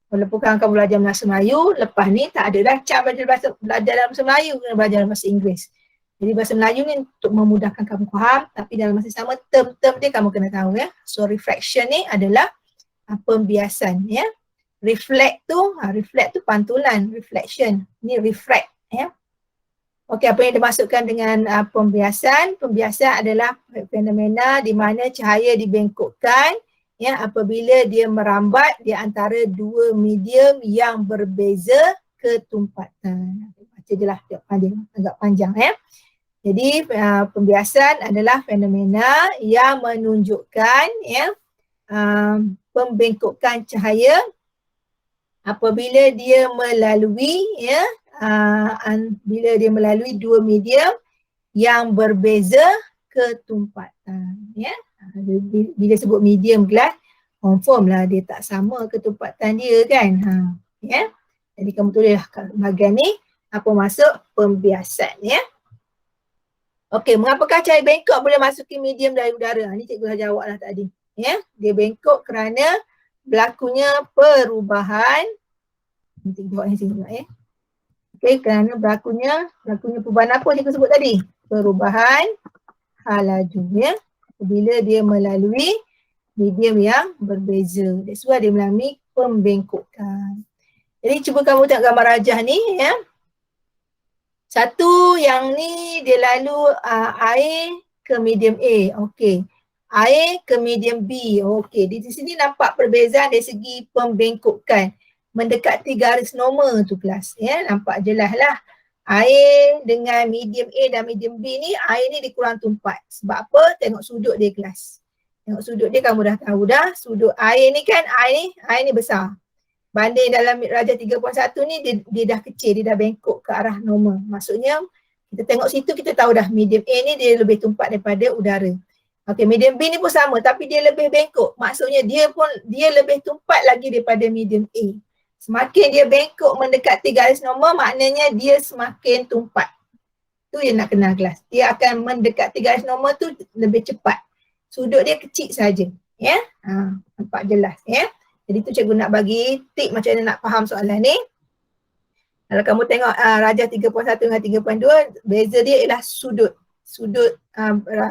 Walaupun kamu belajar bahasa Melayu, lepas ni tak ada dah cara belajar dalam bahasa Melayu, kena belajar dalam bahasa Inggeris. Jadi bahasa Melayu ni untuk memudahkan kamu faham, tapi dalam masa sama term-term dia kamu kena tahu ya. So refraction ni adalah pembiasan ya. Reflect tu pantulan, reflection. Ni refract ya. Okey, apa yang dimasukkan dengan pembiasan? Pembiasan adalah fenomena di mana cahaya dibengkokkan ya apabila dia merambat di antara 2 medium yang berbeza ketumpatan. Baca je lah agak panjang ya. Jadi pembiasan adalah fenomena yang menunjukkan ya pembengkokan cahaya apabila dia melalui ya bila dia melalui 2 medium yang berbeza ketumpatan ya. Bila sebut medium glass, confirm lah dia tak sama ketumpatan dia kan. Ya. Jadi kamu tulislah kat bahagian ni apa masuk pembiasan ya. Okey, mengapakah cahaya bengkok boleh masuki medium dari udara? Ni cikgu dah jawab lah tadi. Ya, dia bengkok kerana berlakunya perubahan. Nanti jawab yang sini ya. Okey, kerana berlakunya perubahan apa cikgu sebut tadi? Perubahan hal laju ya. Bila dia melalui medium yang berbeza. That's why dia melalui pembengkokan. Jadi cuba kamu tengok gambar rajah ni ya. Satu yang ni dia lalu air ke medium A. Okey. Air ke medium B. Okey. Di sini nampak perbezaan dari segi pembengkokan. Mendekati garis normal tu kelas. Ya, nampak jelas lah. Air dengan medium A dan medium B ni, air ni dikurang tumpat. Sebab apa? Tengok sudut dia kelas. Tengok sudut dia kamu dah tahu dah. Sudut air ni kan, air ni besar. Banding dalam darjah 3.1 ni dia dah kecil, dia dah bengkok ke arah normal. Maksudnya kita tengok situ kita tahu dah medium A ni dia lebih tumpat daripada udara. Okey, medium B ni pun sama tapi dia lebih bengkok. Maksudnya dia lebih tumpat lagi daripada medium A. Semakin dia bengkok mendekati garis normal maknanya dia semakin tumpat. Tu yang nak kenal kelas. Dia akan mendekati garis normal tu lebih cepat. Sudut dia kecil saja. Ya? Nampak jelas ya. Jadi tu cikgu nak bagi tip macam mana nak faham soalan ni. Kalau kamu tengok rajah 3.1 dengan 3.2, beza dia ialah sudut. Sudut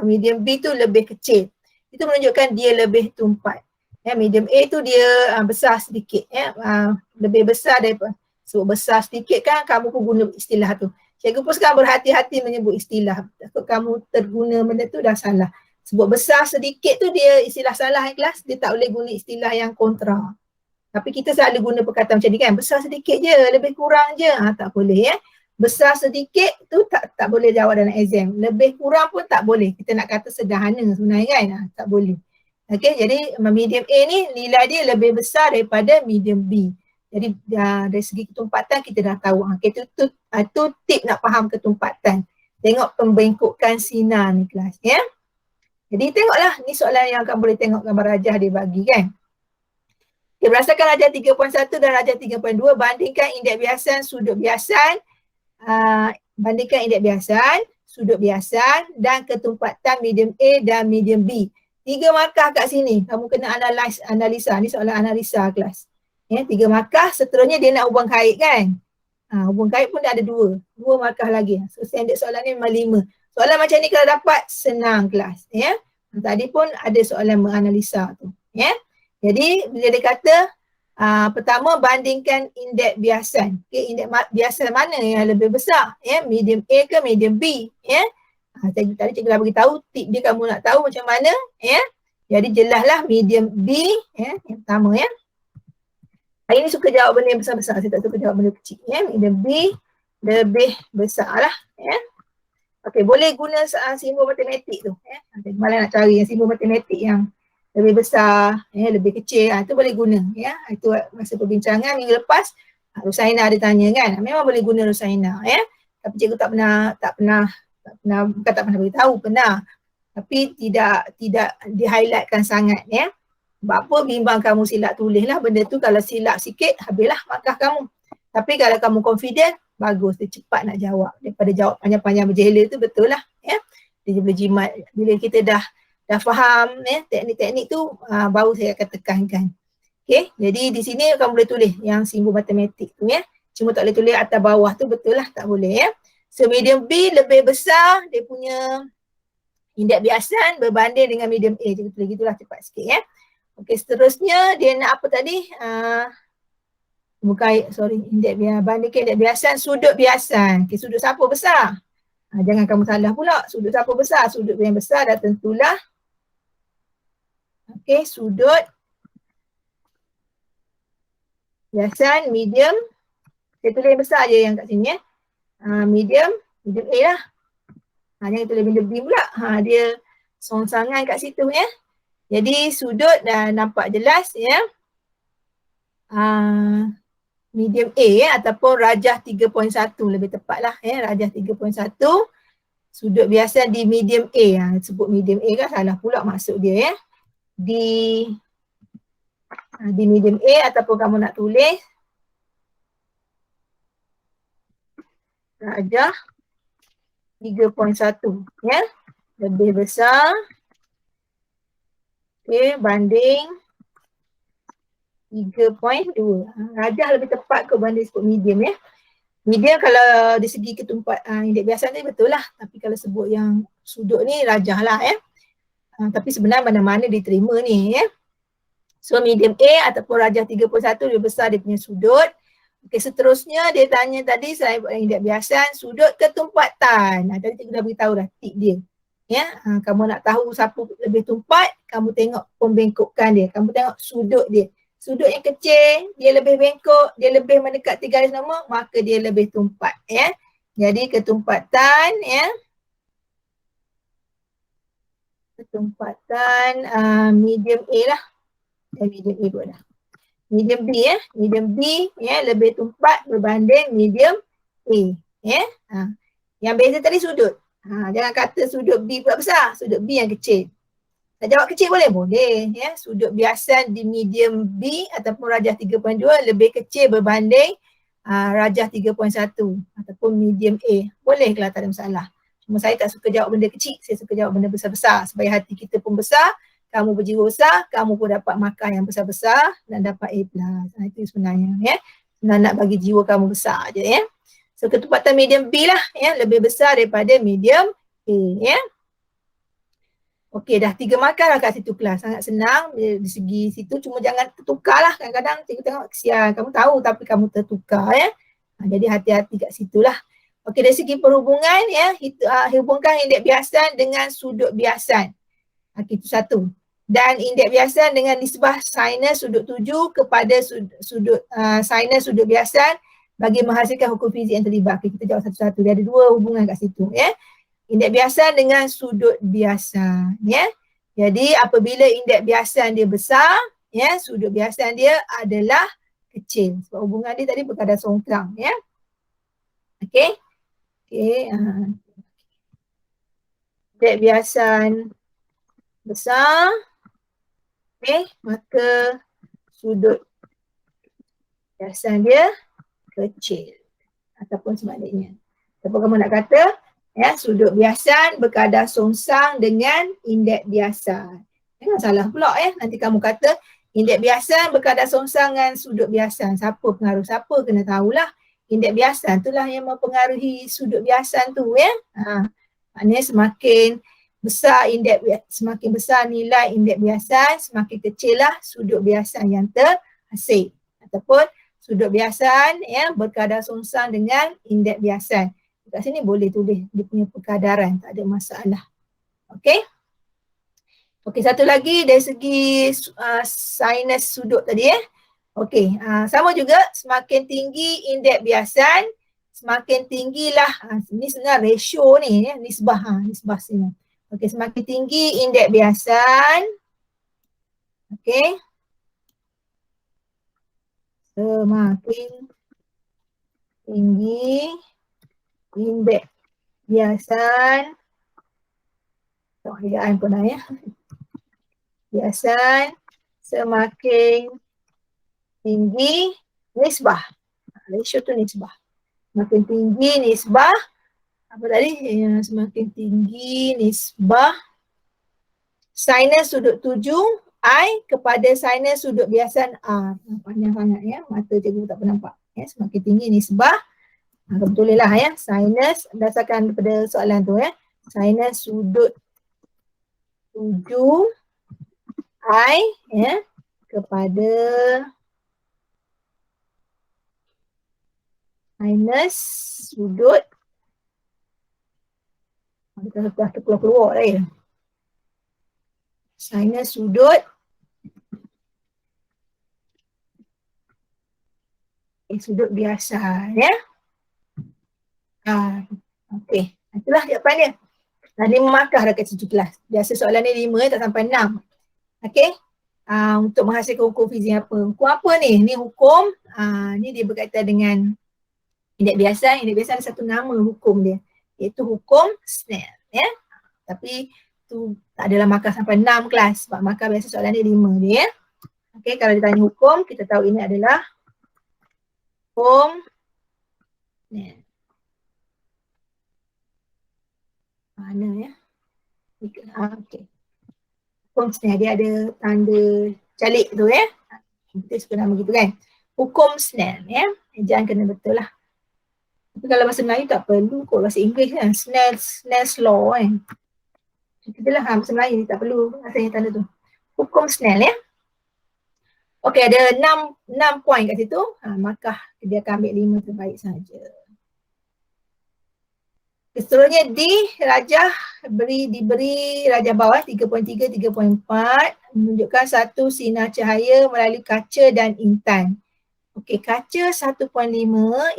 medium B tu lebih kecil. Itu menunjukkan dia lebih tumpat. Ya, medium A tu dia besar sedikit. Ya, lebih besar daripada. Sebab besar sedikit kan kamu pun guna istilah tu. Cikgu pun sekarang berhati-hati menyebut istilah. Takut kamu terguna benda tu dah salah. Sebab besar sedikit tu dia istilah salah yang kelas, dia tak boleh guna istilah yang kontra. Tapi kita selalu guna perkataan macam ni kan, besar sedikit je, lebih kurang je, tak boleh ya. Besar sedikit tu tak boleh jawab dalam exam, lebih kurang pun tak boleh. Kita nak kata sederhana sebenarnya kan, tak boleh. Okay, jadi medium A ni nilai dia lebih besar daripada medium B. Jadi dari segi ketumpatan kita dah tahu. Okay, tu tip nak faham ketumpatan. Tengok pembengkokan sinar ni kelas ya. Jadi tengoklah, ni soalan yang kamu boleh tengok gambar rajah dia bagi kan. Okay, berdasarkan rajah 3.1 dan rajah 3.2, bandingkan indeks biasan, sudut biasan. Bandingkan indeks biasan, sudut biasan dan ketumpatan medium A dan medium B. 3 markah kat sini. Kamu kena analisa. Ni soalan analisa kelas. 3 markah. Seterusnya dia nak hubung kait kan. Hubung kait pun dah ada 2 markah lagi. So standard soalan ni memang 5. Soalan macam ni kalau dapat senang kelas. Tadi pun ada soalan menganalisa tu. Jadi bila dia kata pertama bandingkan indeks biasan. Indeks biasan mana yang lebih besar? Medium A ke medium B? Tadi cikgu dah beritahu tip dia kamu nak tahu macam mana. Jadi jelaslah medium B yang pertama. Hari ni suka jawab benda yang besar-besar. Saya tak suka jawab benda kecil. Medium B lebih besar lah. Okey, boleh guna simbol matematik tu. Malah nak cari yang simbol matematik yang lebih besar, lebih kecil, itu boleh guna. Itu masa perbincangan minggu lepas, Rusaina ada tanya kan, memang boleh guna Rusaina. Tapi cikgu tak pernah beritahu, pernah. Tapi tidak di-highlightkan sangat. Sebab apa bimbang kamu silap tulis lah benda tu, kalau silap sikit, habislah markah kamu. Tapi kalau kamu confident, bagus, dia cepat nak jawab. Daripada jawab panjang-panjang berjela tu betul lah. Dia boleh jimat. Bila kita dah faham teknik-teknik tu, baru saya akan tekankan. Okay, jadi di sini kamu boleh tulis yang simbol matematik tu Cuma tak boleh tulis atas bawah tu, betul lah, tak boleh So medium B lebih besar, dia punya indeks biasan berbanding dengan medium A. Jadi tulis gitulah cepat sikit Okay, seterusnya dia nak apa tadi? Bandingkan indeks biasan, sudut biasan. Okay, sudut siapa besar? Jangan kamu salah pula. Sudut siapa besar? Sudut yang besar dah tentulah. Okay, sudut biasan medium. Saya tulis yang besar je yang kat sini medium A lah. Jangan tulis medium B pula. Dia songsangan kat situ Jadi sudut dah nampak jelas medium A ataupun rajah 3.1 lebih tepatlah rajah 3.1 sudut biasa di medium A. Sebut medium A kan salah pula maksud dia di medium A ataupun kamu nak tulis rajah 3.1 lebih besar banding 3.2. Rajah lebih tepat ke banding sebut medium Medium kalau di segi ketumpat indeks biasan ni betul lah. Tapi kalau sebut yang sudut ni rajah lah tapi sebenarnya mana-mana diterima ni So medium A ataupun rajah 3.1 lebih besar dia punya sudut. Okay, seterusnya dia tanya tadi selain indeks biasan, sudut ketumpatan. Tadi cikgu dah beritahu dah tip dia. Kamu nak tahu siapa lebih tumpat, kamu tengok pembengkokan dia. Kamu tengok sudut dia. Sudut yang kecil, dia lebih bengkok, dia lebih mendekati garis normal, maka dia lebih tumpat. Jadi ketumpatan, ketumpatan medium A lah. Medium A pun dah. Medium B medium B lebih tumpat berbanding medium A. Yang beza tadi sudut. Jangan kata sudut B pula besar, sudut B yang kecil. Nak jawab kecil boleh? Boleh. Sudut biasan di medium B ataupun rajah 3.2 lebih kecil berbanding rajah 3.1 ataupun medium A. Boleh kalau tak ada masalah. Cuma saya tak suka jawab benda kecil, saya suka jawab benda besar-besar. Supaya hati kita pun besar, kamu berjiwa besar, kamu pun dapat markah yang besar-besar dan dapat A+. Itu sebenarnya. Nak bagi jiwa kamu besar je. So ketumpatan medium B lah lebih besar daripada medium A. Okey, dah 3 markah lah kat situ kelas. Sangat senang di segi situ. Cuma jangan tertukar lah. Kadang-kadang cikgu tengok kesian. Kamu tahu tapi kamu tertukar jadi hati-hati kat situ lah. Okey, dari segi perhubungan hubungkan indeks biasan dengan sudut biasan. Okey, itu satu. Dan indeks biasan dengan nisbah sinus sudut 7 kepada sudut sinus sudut biasan bagi menghasilkan hukum fizik yang terlibat. Okey, kita jawab satu-satu. Dia ada 2 hubungan kat situ Indeks biasan dengan sudut biasan Jadi apabila indeks biasan dia besar sudut biasan dia adalah kecil. Sebab hubungan dia tadi berkadar songkang Okey. Indeks biasan besar maka sudut biasan dia kecil ataupun sebaliknya. Apa kamu nak kata? Ya, sudut biasan berkadar songsang dengan indeks biasan. Jangan salah pula ya. Nanti kamu kata indeks biasan berkadar songsang dengan sudut biasan. Siapa pengaruh siapa kena tahulah. Indeks biasan itulah yang mempengaruhi sudut biasan tu ya. Maknanya semakin besar semakin besar nilai indeks biasan, semakin kecil lah sudut biasan yang terhasil. Ataupun sudut biasan ya berkadar songsang dengan indeks biasan. Kat sini boleh tulis dia punya perkadaran, tak ada masalah. Okey. Okey, satu lagi dari segi sinus sudut tadi Okey, sama juga semakin tinggi indeks biasan, semakin tinggilah ini sebenarnya ratio ni ya, nisbah sini. Okey, semakin tinggi indeks biasan. Okey. Semakin tinggi indeks biasan. Perhatian pun dah ya. Biasan semakin tinggi nisbah. Ratio tu nisbah. Semakin tinggi nisbah. Apa tadi? Semakin tinggi nisbah sinus sudut 7 I kepada sinus sudut biasan R. Panjang sangat ya. Mata cikgu tak pernah nampak. Ya, semakin tinggi nisbah. Betul lah ya. Sinus berdasarkan daripada soalan tu ya. Sinus sudut 7 I ya kepada minus sudut kita dah terkeluar dah ya. Sinus sudut sudut biasa ya. Okey. Itulah jawapan dia. Dah 5 markah dah kat situ kelas. Biasa soalan ni 5 tak sampai 6. Okey. Untuk menghasilkan hukum fizik apa? Hukum apa ni? Ni hukum ni dia berkaitan dengan indeks biasan. Indeks biasan ada satu nama hukum dia, iaitu hukum Snell ya. Tapi tu tak adalah markah sampai 6 kelas sebab markah biasa soalan ni 5 dia ya. Okey, kalau ditanya hukum kita tahu ini adalah hukum Snell. Mana ya? Okey. Hukum Snell dia ada tanda calik tu ya. Kita suka nama gitu kan. Hukum Snell ya. Jangan kena betul lah. Tapi kalau bahasa Melayu tak perlu kot, bahasa Inggeris kan. Snell's law kan. Kita lah bahasa Melayu tak perlu rasanya tanda tu. Hukum Snell ya. Okey, ada 6 poin kat situ. Maka dia akan ambil 5 terbaik saja. Seterusnya diberi rajah bawah 3.3, 3.4 menunjukkan satu sinar cahaya melalui kaca dan intan. Okey, kaca 1.5,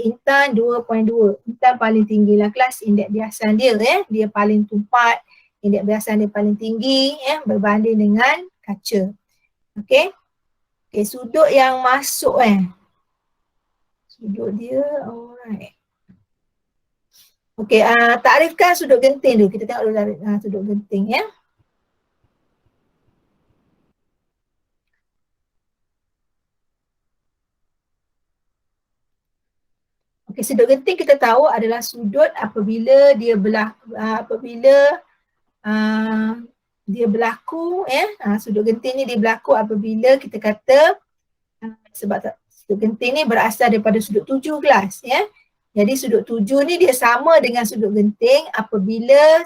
intan 2.2. Intan paling tinggi lah kelas indeks biasan dia ya. Dia paling tumpat, indeks biasan dia paling tinggi ya berbanding dengan kaca. Okey. Okey, sudut yang masuk sudut dia alright. Okey, takrifkan sudut genting dulu. Kita tengok dulu sudut genting ya. Okey, sudut genting kita tahu adalah sudut apabila dia dia berlaku ya. Sudut genting ni dia berlaku apabila kita kata sebab sudut genting ni berasal daripada sudut 7 kelas ya. Jadi sudut 7 ni dia sama dengan sudut genting apabila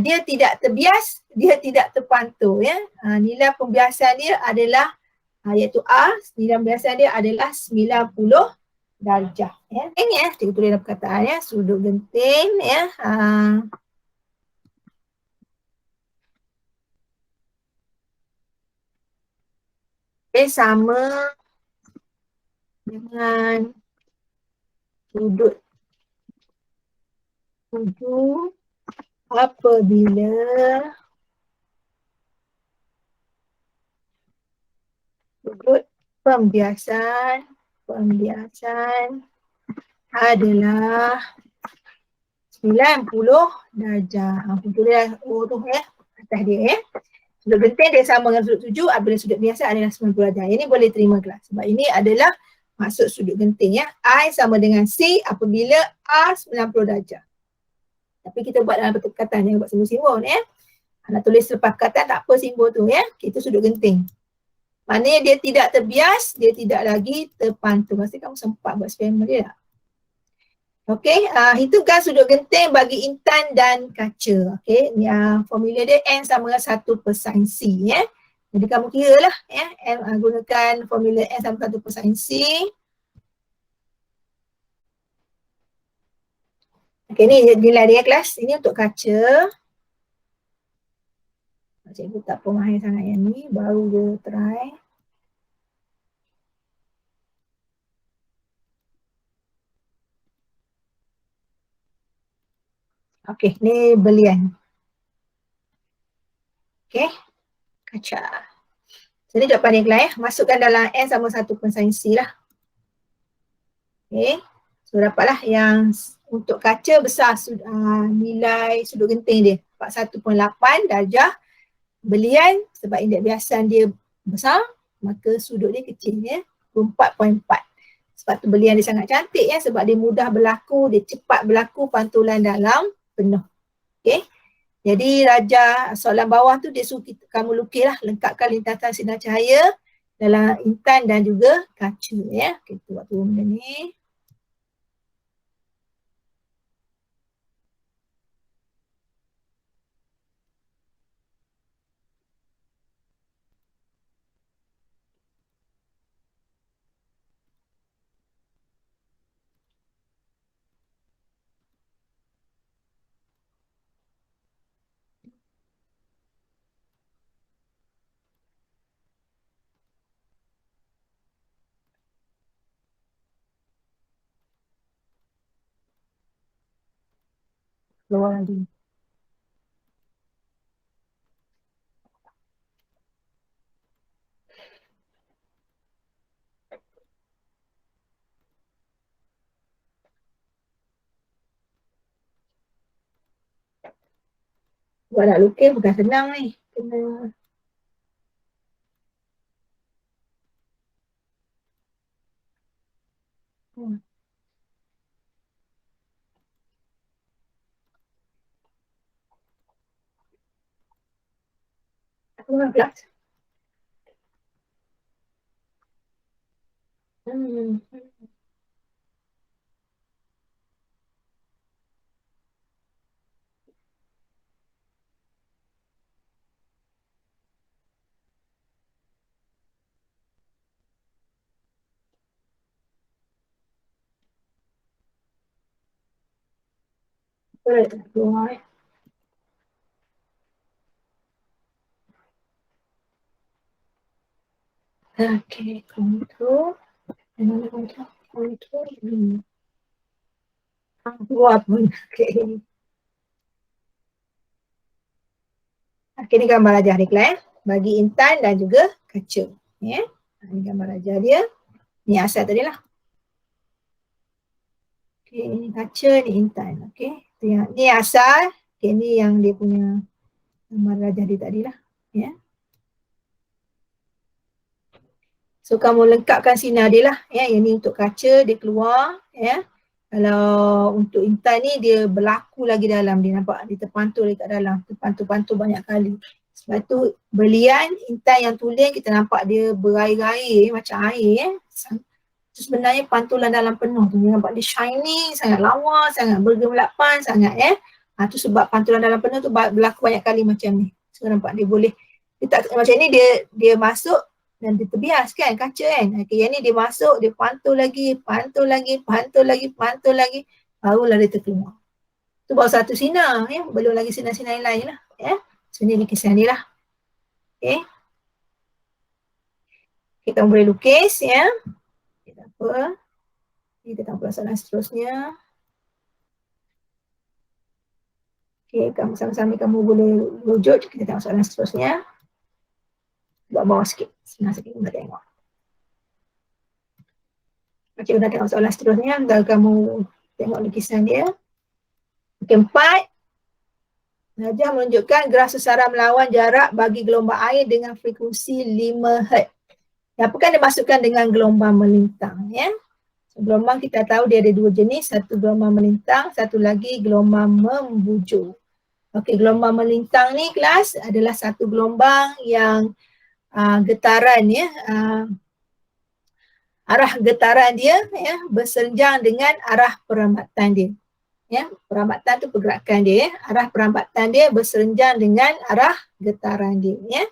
dia tidak terbias, dia tidak terpantul ya. Nilai pembiasan dia adalah iaitu R, nilai pembiasan dia adalah 90 darjah ya. Ini kita tulis dalam perkataan ya, sudut genting ya. Sama dengan sudut 7 apabila sudut pembiasan adalah 90 darjah. Tulis tu ya atas dia ya. Sudut genting dia sama dengan sudut 7 apabila sudut biasa adalah 90 darjah. Ini boleh terima kelas sebab ini adalah maksud sudut genting ya. I sama dengan C apabila R 90 darjah. Tapi kita buat dalam bentuk perkataan, jangan buat simbol-simbol ya. Nak tulis selepas perkataan tak apa simbol tu ya. Itu sudut genting. Maknanya dia tidak terbias, dia tidak lagi terpantul. Pasti kamu sempat buat spelling dia tak? Okey, hitungkan sudut genting bagi intan dan kaca. Okey, formula dia N sama dengan 1/sin ya. Jadi kamu kira lah ya, gunakan formula N sama 1/sin. Okey, ni nilai dia kelas. Ini untuk kaca. Cikgu tak pemahir sangat yang ni, baru dia try. Okey, ni belian. Okey, kaca. Jadi jawapan dia kelas ya. Masukkan dalam N sama 1/sin lah. Okey, so dapatlah yang untuk kaca besar nilai sudut genting dia 41.8 darjah. Belian sebab indeks biasan dia besar, maka sudut dia kecil ya, 24.4. Sebab tu belian dia sangat cantik ya, sebab dia mudah berlaku, dia cepat berlaku pantulan dalam penuh. Okey. Jadi Raja soalan bawah tu dia suruh kamu lukislah, lengkapkan lintasan sinar cahaya dalam intan dan juga kaca ya. Kita buat dulu benda ni. Keluar lagi. Buat nak lukis bukan senang ni. Kena keluar kelas. Keluar. Okay, control. Mana control? Control. Buat pun. Okay. Okay, ni gambar rajah dia kelas. Bagi intan dan juga kaca. Ya. Ni gambar rajah dia. Ni asal tadi lah. Okay, ni kaca, ni intan. Okay. Ni asal. Okay, ni yang dia punya gambar rajah dia tadi lah. Ya. So kamu lengkapkan sinar dia lah. Ya. Yang ni untuk kaca, dia keluar. Ya. Kalau untuk intan ni dia berlaku lagi dalam, dia nampak dia terpantul dekat dalam, terpantul-pantul banyak kali. Sebab tu belian intan yang tulen kita nampak dia berair-air macam air itu sebenarnya pantulan dalam penuh tu, dia nampak dia shiny, sangat lawa, sangat bergelapan sangat tu sebab pantulan dalam penuh tu berlaku banyak kali macam ni. So nampak dia boleh, dia tak, macam ni dia masuk dan dia terbias kan kaca kan. Okay, yang ni dia masuk, dia pantul lagi, barulah dia terkeluar. Tu baru satu sinar ya, belum lagi sinar-sinar yang lain lah ya. So ni lukisan dia lah. Okay. Kita boleh lukis ya. Okay, tak apa. Kita tak apa soalan seterusnya. Okay, kamu sama-sama kamu boleh rujuk. Kita tengok soalan seterusnya. Buat bawah sikit. Senang sikit kita tengok. Okay, kita tengok soalan seterusnya. Dan kamu tengok lukisan dia. Okay, 4. Rajah menunjukkan graf sesara melawan jarak bagi gelombang air dengan frekuensi 5 Hz. Apakah dia masukkan dengan gelombang melintang ya? Gelombang kita tahu dia ada dua jenis, satu gelombang melintang, satu lagi gelombang membujur. Okey, gelombang melintang ni kelas adalah satu gelombang yang getaran ya, arah getaran dia ya bersenjang dengan arah perambatan dia. Ya, perambatan tu pergerakan dia ya. Arah perambatan dia bersenjang dengan arah getaran dia ya.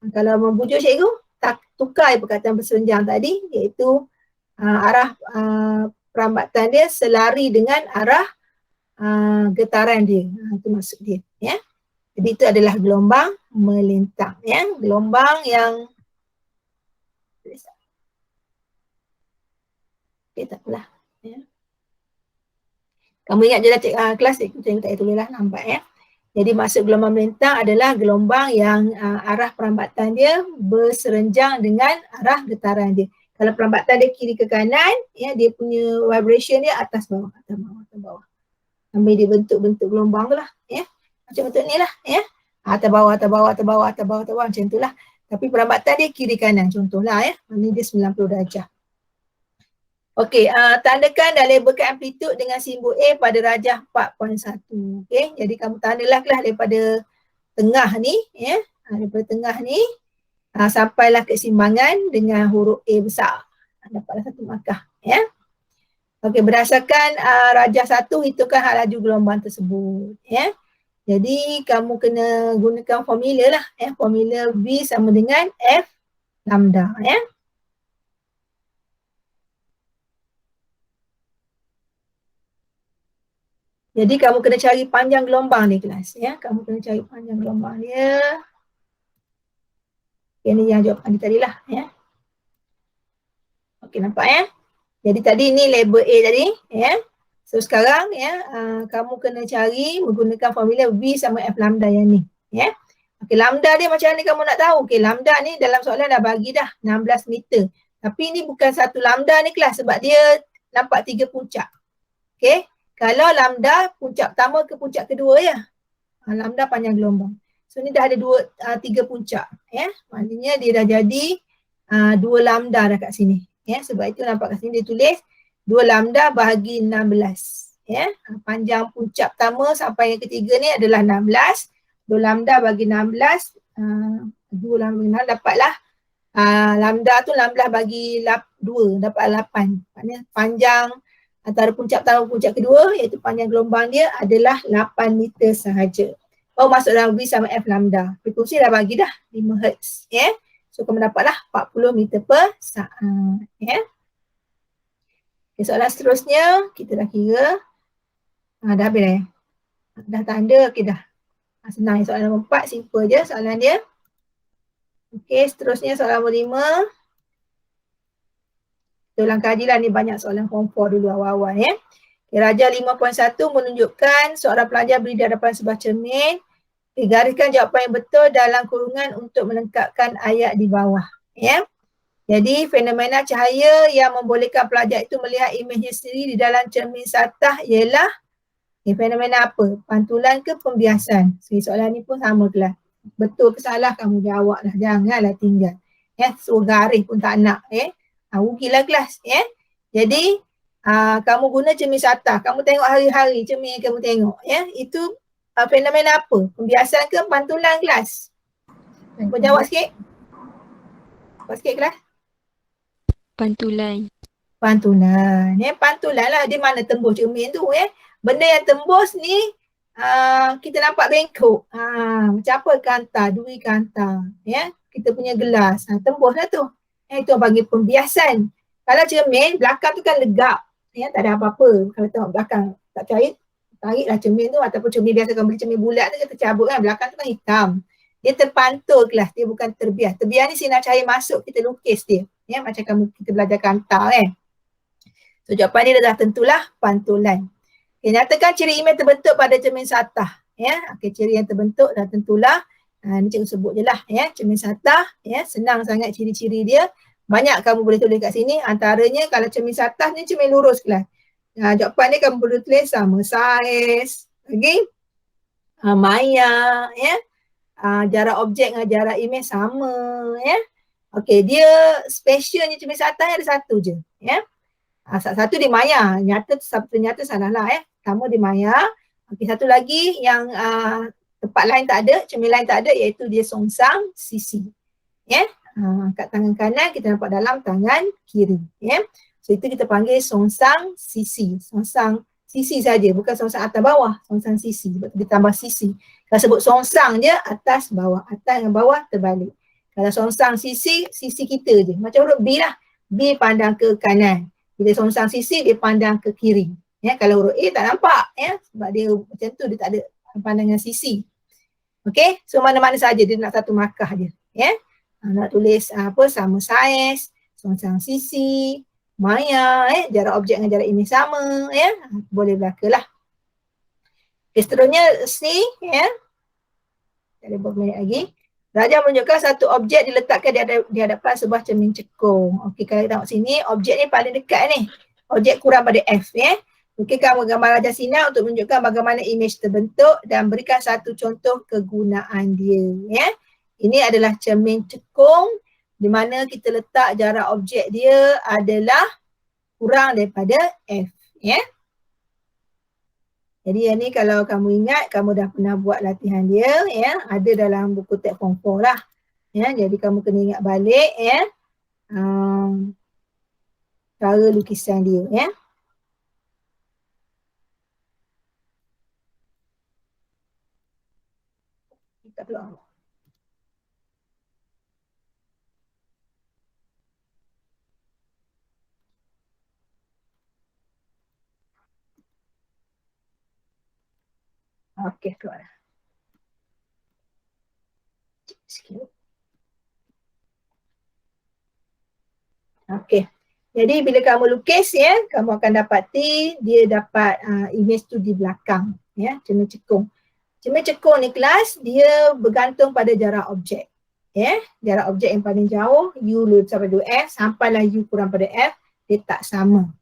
Kalau membujur cikgu, tukar perkataan bersenjang tadi iaitu arah perambatan dia selari dengan arah getaran dia. Itu maksud dia ya. Jadi itu adalah gelombang melintang ya. Gelombang yang okay, tak apalah ya. Kamu ingat je dah kelas cikgu tak tulis lah, nampak ya. Jadi maksud gelombang melintang adalah gelombang yang arah perambatan dia berserenjang dengan arah getaran dia. Kalau perambatan dia kiri ke kanan, ya dia punya vibration dia atas bawah, atas bawah, atas bawah. Sampai dia bentuk-bentuk gelombang tu lah, ya. Macam bentuk ni lah, ya. Atas bawah, atas bawah, atas bawah, atas bawah, atas bawah, macam tu lah. Tapi perambatan dia kiri kanan, contohlah ya. Ini dia 90 darjah. Okey, tandakan dan labelkan amplitude dengan simbol A pada darjah 4.1. Okey, jadi kamu tandalah kelas daripada tengah ni, ya. Daripada tengah ni sampailah keseimbangan dengan huruf A besar. Dapatlah satu markah, ya. Okey, berdasarkan darjah 1 hitungkan hal laju gelombang tersebut, ya. Jadi kamu kena gunakan formula lah, ya. Formula V sama dengan F lambda, ya. Jadi kamu kena cari panjang gelombang ni kelas, ya. Kamu kena cari panjang gelombang dia. Okay, ni yang jawapan tadi lah, ya. Okey, nampak ya. Jadi tadi ni label A tadi, ya. So sekarang ya, kamu kena cari menggunakan formula V sama F lambda yang ni, ya. Okey, lambda dia macam mana kamu nak tahu? Okey, lambda ni dalam soalan dah bagi dah 16 meter. Tapi ni bukan satu lambda ni kelas sebab dia nampak 3 puncak. Okey. Kalau lambda puncak pertama ke puncak kedua ya. Lambda panjang gelombang. So ni dah ada 3 puncak ya. Maknanya dia dah jadi 2 lambda dah kat sini. Ya, sebab itu nampak kat sini dia tulis 2 lambda bahagi 16. Ya. Panjang puncak pertama sampai yang ketiga ni adalah 16. 2 lambda bagi 16, 2 lambda dapatlah lambda tu lambda bagi 2 dapat 8. Maknanya panjang antara puncak pertama dan puncak kedua iaitu panjang gelombang dia adalah 8 meter sahaja. Oh, masuk dalam V sama F lambda. Frekuensi dah bagi dah 5 Hz. Ya. So kamu dapatlah 40 meter per saat. Ya. Okay, soalan seterusnya kita dah kira. Dah habis dah ya. Dah tanda, okey dah. Senang ya, soalan nombor 4, simple je soalan dia. Okey, seterusnya soalan nombor 5. Kita ulang kaji lah, ni banyak soalan form 4 dulu awal-awal ya. Darjah 5.1 menunjukkan seorang pelajar berdiri di hadapan sebuah cermin. Gariskan jawapan yang betul dalam kurungan untuk melengkapkan ayat di bawah. Ya. Jadi fenomena cahaya yang membolehkan pelajar itu melihat imejnya sendiri di dalam cermin satah ialah fenomena apa? Pantulan ke pembiasan? So, soalan ni pun sama kelas. Betul ke salah kamu jawab lah. Janganlah tinggal. Ya, so garis pun tak nak. Rugilah kelas. Ya. Jadi kamu guna cermin satah. Kamu tengok hari-hari cermin yang kamu tengok. Ya. Itu fenomena apa? Pembiasan ke pantulan kelas? Kau jawab sikit. Jawab sikit kelas. Pantulan. Pantulan. Ya. Pantulan lah. Dia mana tembus cermin tu. Ya. Benda yang tembus ni kita nampak bengkok. Macam apa kantar, duri kantar. Ya. Kita punya gelas. Tembus lah tu. Itu bagi pembiasan. Kalau cermin, belakang tu kan legap. Ya, tak ada apa-apa. Kalau tengok belakang, tak cair, tariklah cermin tu ataupun cermin biasa kan beli cermin bulat tu kita cabut kan. Belakang tu kan hitam. Dia terpantul kelas, dia bukan terbias. Terbias ni sinar cahaya masuk, kita lukis dia. Ya, macam kita belajar kantar kan. So jawapan dia dah tentulah pantulan. Okay, nyatakan ciri imej terbentuk pada cermin satah. Ya, okay, ciri yang terbentuk dah tentulah. Ni cikgu sebut je lah ya, cermin satah ya, senang sangat ciri-ciri dia. Banyak kamu boleh tulis kat sini, antaranya kalau cermin satah ni cermin lurus kelas. Jawapan dia kamu boleh tulis sama saiz, okay? Maya ya. Jarak objek dengan jarak imej sama ya. Okey, dia specialnya cermin satah ada satu je ya. Satu di maya, satu nyata salah lah Pertama di maya. Okey, satu lagi yang tempat lain tak ada, cermin lain tak ada, iaitu dia songsang sisi. Kat tangan kanan kita nampak dalam tangan kiri. So itu kita panggil songsang sisi. Songsang sisi saja, bukan songsang atas bawah, songsang sisi. Sebab dia tambah sisi. Kalau sebut songsang je, atas bawah, atas dengan bawah terbalik. Kalau songsang sisi, sisi kita je. Macam huruf B lah. B pandang ke kanan. Bila songsang sisi, dia pandang ke kiri. Kalau huruf A tak nampak. Sebab dia macam tu, dia tak ada pandangan sisi. Okay, so mana-mana saja dia nak satu markah je. Nak tulis sama saiz, songsang sisi, maya, jarak objek dengan jarak imej sama, boleh belaka lah. Okay, seterusnya C, ada beberapa minit lagi. Raja menunjukkan satu objek diletakkan di hadapan sebuah cermin cekung. Okey, kalau tengok sini, objek ni paling dekat ni. Objek kurang pada F, Okey, kamu gambar Raja sinar untuk menunjukkan bagaimana imej terbentuk dan berikan satu contoh kegunaan dia, Ini adalah cermin cekung di mana kita letak jarak objek dia adalah kurang daripada F, Jadi yang ni kalau kamu ingat, kamu dah pernah buat latihan dia, ada dalam buku teks form 4 lah. Jadi kamu kena ingat balik, cara lukisan dia, Tak perlu. Okey, keluar. Sikit. Okey. Jadi bila kamu lukis, kamu akan dapati dia dapat imej tu di belakang, cermin cekung. Cermin cekung ni kelas, dia bergantung pada jarak objek. Jarak objek yang paling jauh, U lebih besar pada F, sampailah U kurang pada F, dia tak sama.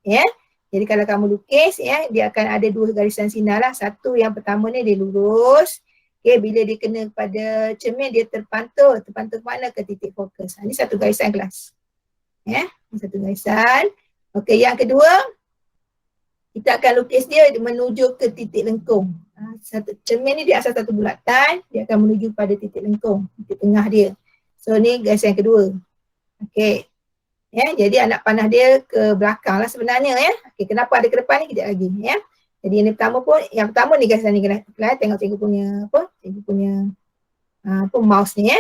Jadi kalau kamu lukis, dia akan ada dua garisan sinar lah. Satu yang pertama ni dia lurus. Bila dia kena pada cermin, dia terpantul. Terpantul ke mana? Ke titik fokus. Ini satu garisan kelas. Ini satu garisan. Okey, yang kedua, kita akan lukis dia menuju ke titik lengkung. Cermin ni dia asal satu bulatan, dia akan menuju pada titik lengkung, titik tengah dia. So ni garisan yang kedua. Okey. Jadi anak panah dia ke belakang lah sebenarnya. Okey, kenapa ada ke depan ni kejap lagi. Jadi yang pertama ni garisan ni kelas, tengok cikgu punya mouse ni.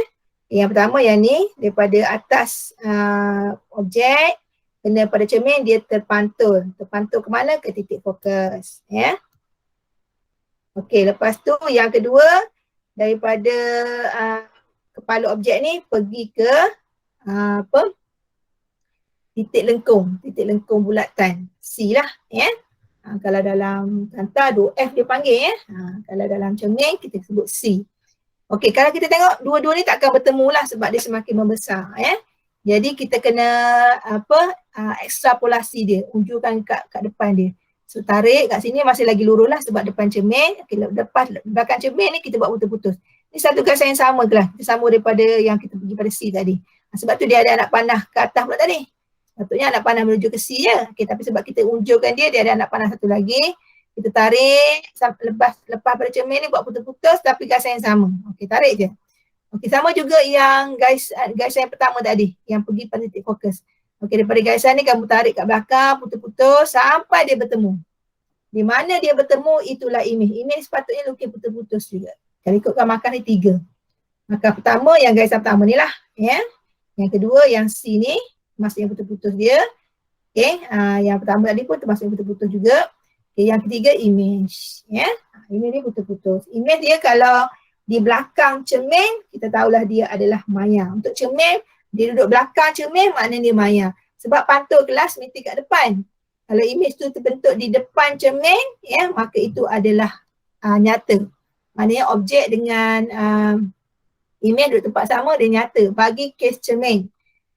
Yang pertama yang ni daripada atas objek kena pada cermin, dia terpantul. Terpantul ke mana? Ke titik fokus. Okey, lepas tu yang kedua daripada kepala objek ni pergi ke titik lengkung bulatan C lah. Kalau dalam kanta 2F dia panggil. Kalau dalam cermin kita sebut C. Okey, kalau kita tengok dua-dua ni takkan bertemu lah sebab dia semakin membesar. Jadi kita kena ekstrapolasi dia, unjurkan kat depan dia. So tarik kat sini masih lagi lurus lah sebab depan cermin. Okay, belakang cermin ni kita buat putus-putus. Ni satu garisan yang sama kelas. Kita sama daripada yang kita pergi pada C tadi. Sebab tu dia ada anak panah ke atas pula tadi. Sepatutnya anak panah menuju ke C je. Okay, tapi sebab kita unjurkan dia ada anak panah satu lagi. Kita tarik, lepas pada cermin ni buat putus-putus tapi garisan yang sama. Okey, tarik je. Okey, sama juga yang garisan yang pertama tadi, yang pergi pada titik fokus. Okey, daripada garisan ni kamu tarik kat belakang, putus-putus sampai dia bertemu. Di mana dia bertemu, itulah imej. Imej sepatutnya lukis putus-putus juga. Kalau ikutkan markah ni 3. Markah pertama yang garisan pertama ni lah. Yang kedua yang C ni, maksud yang putus-putus dia. Okey, yang pertama tadi pun termasuk yang putus-putus juga. Okay, yang ketiga imej. Imej ni putus-putus. Imej dia kalau di belakang cermin, kita tahulah dia adalah maya. Untuk cermin, dia duduk belakang cermin, maknanya dia maya. Sebab pantul kelas mesti kat depan. Kalau imej tu terbentuk di depan cermin, maka itu adalah nyata. Maknanya objek dengan imej duduk tempat sama, dia nyata. Bagi kes cermin.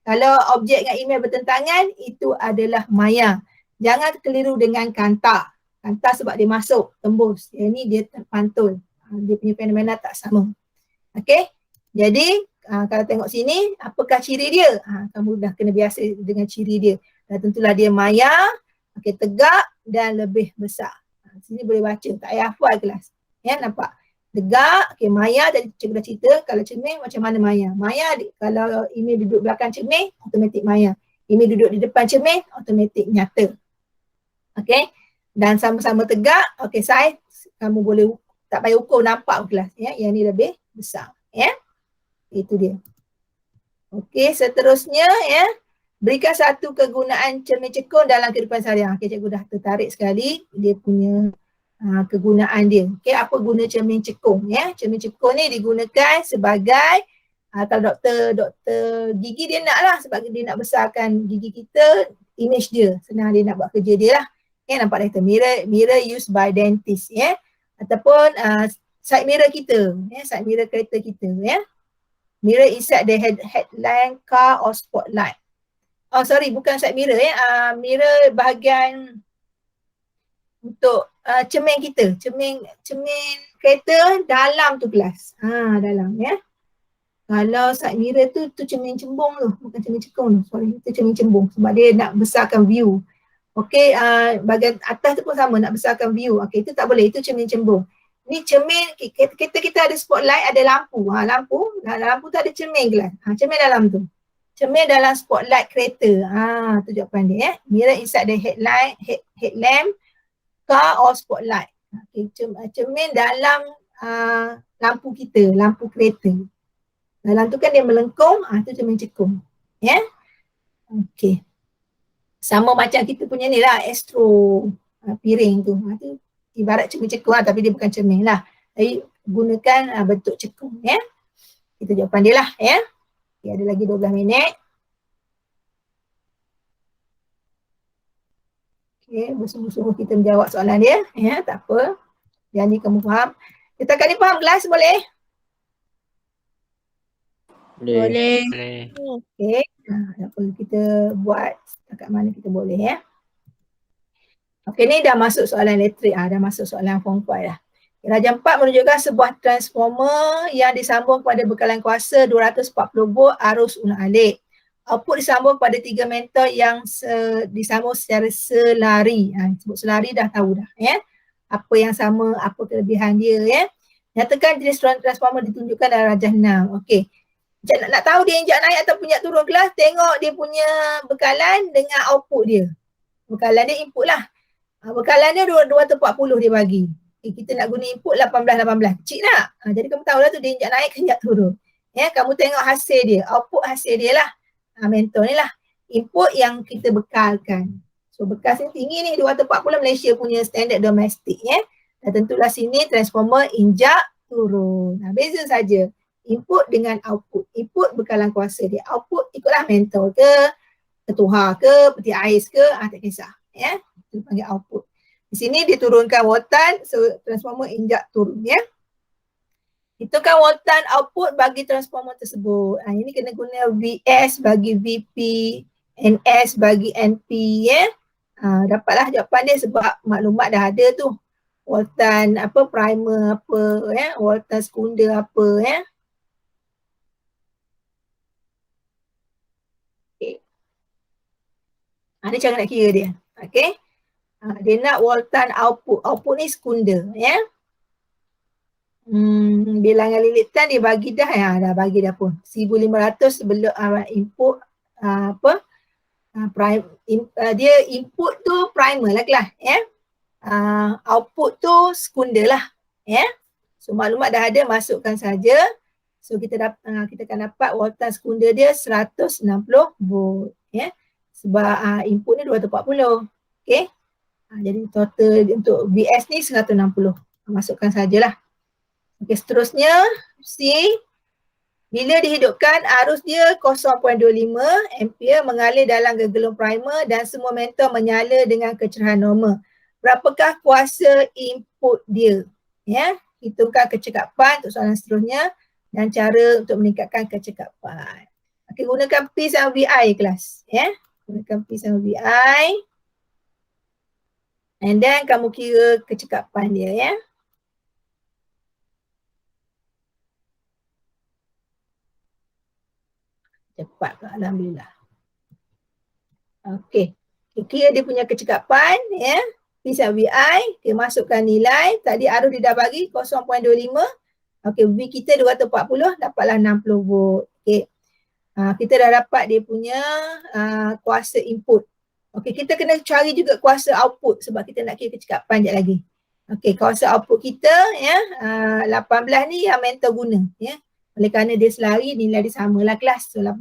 Kalau objek dengan imej bertentangan, itu adalah maya. Jangan keliru dengan kanta. Kanta sebab dia masuk, tembus. Yang ni dia terpantul. Dia punya fenomena tak sama. Okey. Jadi kalau tengok sini, apakah ciri dia? Kamu dah kena biasa dengan ciri dia. Dan tentulah dia maya Okey, tegak dan lebih besar. Sini boleh baca, tak payah hafal kelas. Ya, nampak? Tegak, okey, Maya tadi cikgu dah cerita, kalau cermin macam mana Maya? Maya kalau Imi duduk belakang cermin, automatik Maya. Imi duduk di depan cermin, automatik nyata. Okey? Dan sama-sama tegak, okey, saiz kamu boleh tak payah ukur, nampak kelas, ya. Yang ni lebih besar, ya. Itu dia. Okey, seterusnya, ya. Berikan satu kegunaan cermin cekung dalam kehidupan seharian. Okey, cikgu dah tertarik sekali dia punya kegunaan dia. Okey, apa guna cermin cekung, ya? Cermin cekung ni digunakan sebagai kalau doktor gigi dia nak lah, sebab dia nak besarkan gigi kita, image dia, senang dia nak buat kerja dia lah. Okay, nampak dah, mirror used by dentist, ya. Ataupun side mirror kita, ya, side mirror kereta kita, ya. Mirror inside the headlamp, car or spotlight. Oh sorry, bukan side mirror, ya. Mirror bahagian untuk cermin kita, cermin kereta dalam tu kelas. Dalam, ya. Kalau side mirror tu cermin cembung tu, bukan cermin cekung tu. Sorry, itu cermin cembung sebab dia nak besarkan view. Okey, bahagian atas tu pun sama, nak besarkan view. Okey, itu tak boleh, itu cermin cembung. Ni cermin, kita ada spotlight, ada lampu. Lampu tu ada cermin kelas. Cermin dalam tu. Cermin dalam spotlight kereta. Tu jawapan dia, ya. Mirror inside the headlamp, car or spotlight. Okay, cermin dalam lampu kita, lampu kereta. Dalam tu kan dia melengkung, tu cermin cekung. Ya. Okey. Sama macam kita punya ni lah, astro piring tu. Tu ibarat cermin cekung lah, tapi dia bukan cermin lah. Tapi gunakan bentuk cekung, ya. Itu jawapan dia lah, ya. Okay, ada lagi 12 minit. Okey, bersungguh-sungguh kita menjawab soalan dia, ya, tak apa. Yang ni kamu faham. Kita akan faham kelas, boleh? Boleh. Okey, apa kita buat dekat mana kita boleh, ya. Okey, ni dah masuk soalan elektrik, dah masuk soalan form 5 dah. Rajah 4 menunjukkan sebuah transformer yang disambung kepada bekalan kuasa 240 volt arus ulang-alik. Output disambung kepada 3 mentor yang disambung secara selari. Sebut selari dah tahu dah, ya. Apa yang sama, apa kelebihan dia, ya. Nyatakan jenis transformer ditunjukkan dalam rajah 6. Okey. Nak tahu dia injak naik atau injak turun kelas, tengok dia punya bekalan dengan output dia. Bekalan dia input lah. Bekalan dia 240 dia bagi. Kita nak guna input 18. Cik nak? Jadi kamu tahulah tu dia injak naik ke injak turun. Ya, kamu tengok hasil dia, output hasil dia lah. Mentor ni lah. Input yang kita bekalkan. So bekal sini tinggi ni 240 Malaysia punya standard domestik, ya. Dan tentulah sini transformer injak turun. Beza saja. Input dengan output. Input bekalan kuasa dia. Output ikutlah mentor ke, ketuhar ke, peti ais ke, tak kisah. Ya, itu panggil output. Di sini diturunkan voltan, so transformer injak turun, ya. Itu kan voltan output bagi transformer tersebut. Ini kena guna VS bagi VP, NS bagi NP, ya. Dapatlah jawapan dia sebab maklumat dah ada tu. Voltan apa, primer apa, ya, voltan sekunder apa, ya. Okay. Ada cara nak kira dia. Okay. Dia nak voltan output. Output ni sekunder, ya. Bilangan lilitan dia bagi dah, ya, dah bagi dah pun. 1500 sebelum input dia input tu primer lah kelas, ya. Output tu sekunder lah, ya. So maklumat dah ada, masukkan saja. So kita akan dapat voltan sekunder dia 160 volt, ya. Sebab input ni 240. Okey. Jadi total untuk VS ni 160. Masukkan sajalah. Okey, seterusnya C, bila dihidupkan arus dia 0.25 ampere mengalir dalam gegelung primer dan semua mentor menyala dengan kecerahan normal. Berapakah kuasa input dia? Ya, hitungkan kecekapan untuk soalan seterusnya dan cara untuk meningkatkan kecekapan. Okey, gunakan P sama VI kelas, ya. Gunakan P sama VI. And then kamu kira kecekapan dia, ya. Cepat, Alhamdulillah. Okey. Kira dia punya kecekapan, ya. P sama VI, okay, masukkan nilai. Tadi arus dia dah bagi 0.25. Okey, V kita 240, dapatlah 60 volt. Okey. Kita dah dapat dia punya kuasa input. Okey, kita kena cari juga kuasa output sebab kita nak kira kecekapan sekejap lagi. Okey, kuasa output kita ya 18 ni yang mentor guna ya. Oleh kerana dia selari nilai dia samalah kelas. So 18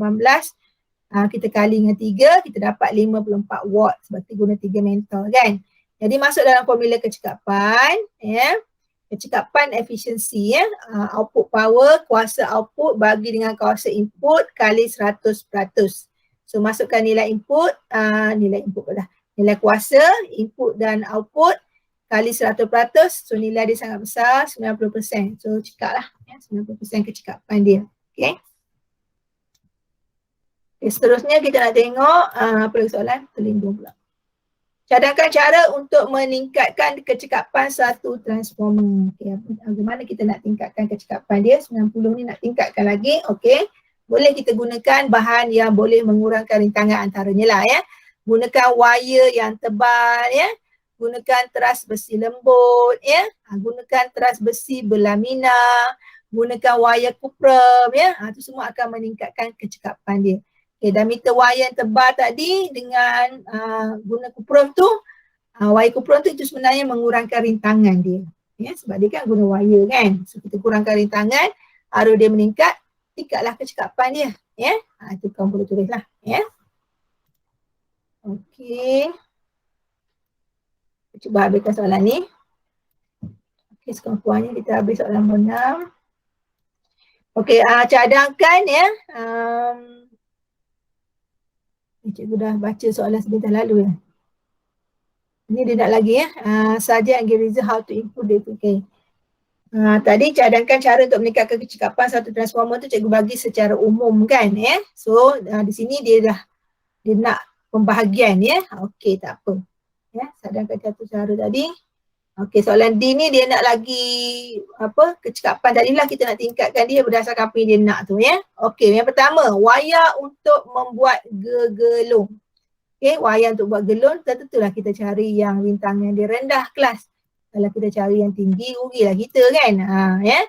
kita kali dengan 3, kita dapat 54 watt sebab kita guna 3 mentor kan. Jadi masuk dalam formula kecekapan ya. Kecekapan efisiensi ya. Output power, kuasa output bagi dengan kuasa input kali 100%. So masukkan nilai input, nilai kuasa, input dan output kali 100%. So nilai dia sangat besar, 90%. So cekap lah ya, 90% kecekapan dia. Okay. Okay, seterusnya kita nak tengok apa lagi soalan? Terlindung pula. Cadangkan cara untuk meningkatkan kecekapan satu transformer. Okay, bagaimana kita nak tingkatkan kecekapan dia? 90 ni nak tingkatkan lagi. Okay. Boleh kita gunakan bahan yang boleh mengurangkan rintangan antaranya lah ya. Gunakan wire yang tebal ya. Gunakan teras besi lembut ya. Gunakan teras besi berlamina. Gunakan wire kuprum ya. Itu semua akan meningkatkan kecekapan dia. Okay, diameter wire yang tebal tadi dengan guna kuprum tu, wire kuprum tu itu sebenarnya mengurangkan rintangan dia. Ya, sebab dia kan guna wire kan. So kita kurangkan rintangan, arus dia meningkat, tingkatlah kecekapan dia. Ya, itu kamu boleh tulis lah. Ya. Okey. Cuba habiskan soalan ni. Okey, sekurang-kurangnya kita habis soalan nombor 6. Okey, cadangkan ya. Cikgu dah baca soalan sebentar lalu ya. Ini dia nak lagi ya. Saja and reason how to improve the okay. Tadi cadangkan cara untuk meningkatkan kecekapan satu transformer tu cikgu bagi secara umum kan ya. So di sini dia nak pembahagian ya. Okey, tak apa. Ya, cadangkan satu cara tadi. Okey, soalan D ni dia nak lagi apa? Kecekapan tadilah kita nak tingkatkan dia berdasarkan apa yang dia nak tu ya. Okey, yang pertama, wayar untuk membuat gegelung. Okey, wayar untuk buat gelung tentulah kita cari yang rintangan dia rendah kelas. Kalau kita cari yang tinggi rugilah kita kan. Ya.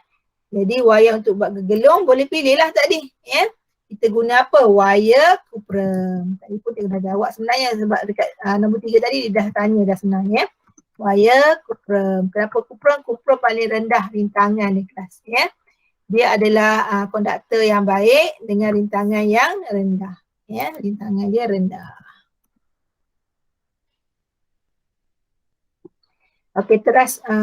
Jadi wayar untuk buat gegelung boleh pilihlah tadi ya. Kita guna apa? Wire kuprum. Tadi pun dia dah jawab sebenarnya sebab dekat nombor 3 tadi dia dah tanya dah sebenarnya. Wire kuprum. Kenapa kuprum? Kuprum paling rendah rintangan di kelas ya. Dia adalah konduktor yang baik dengan rintangan yang rendah. Ya, rintangan dia rendah. Okey,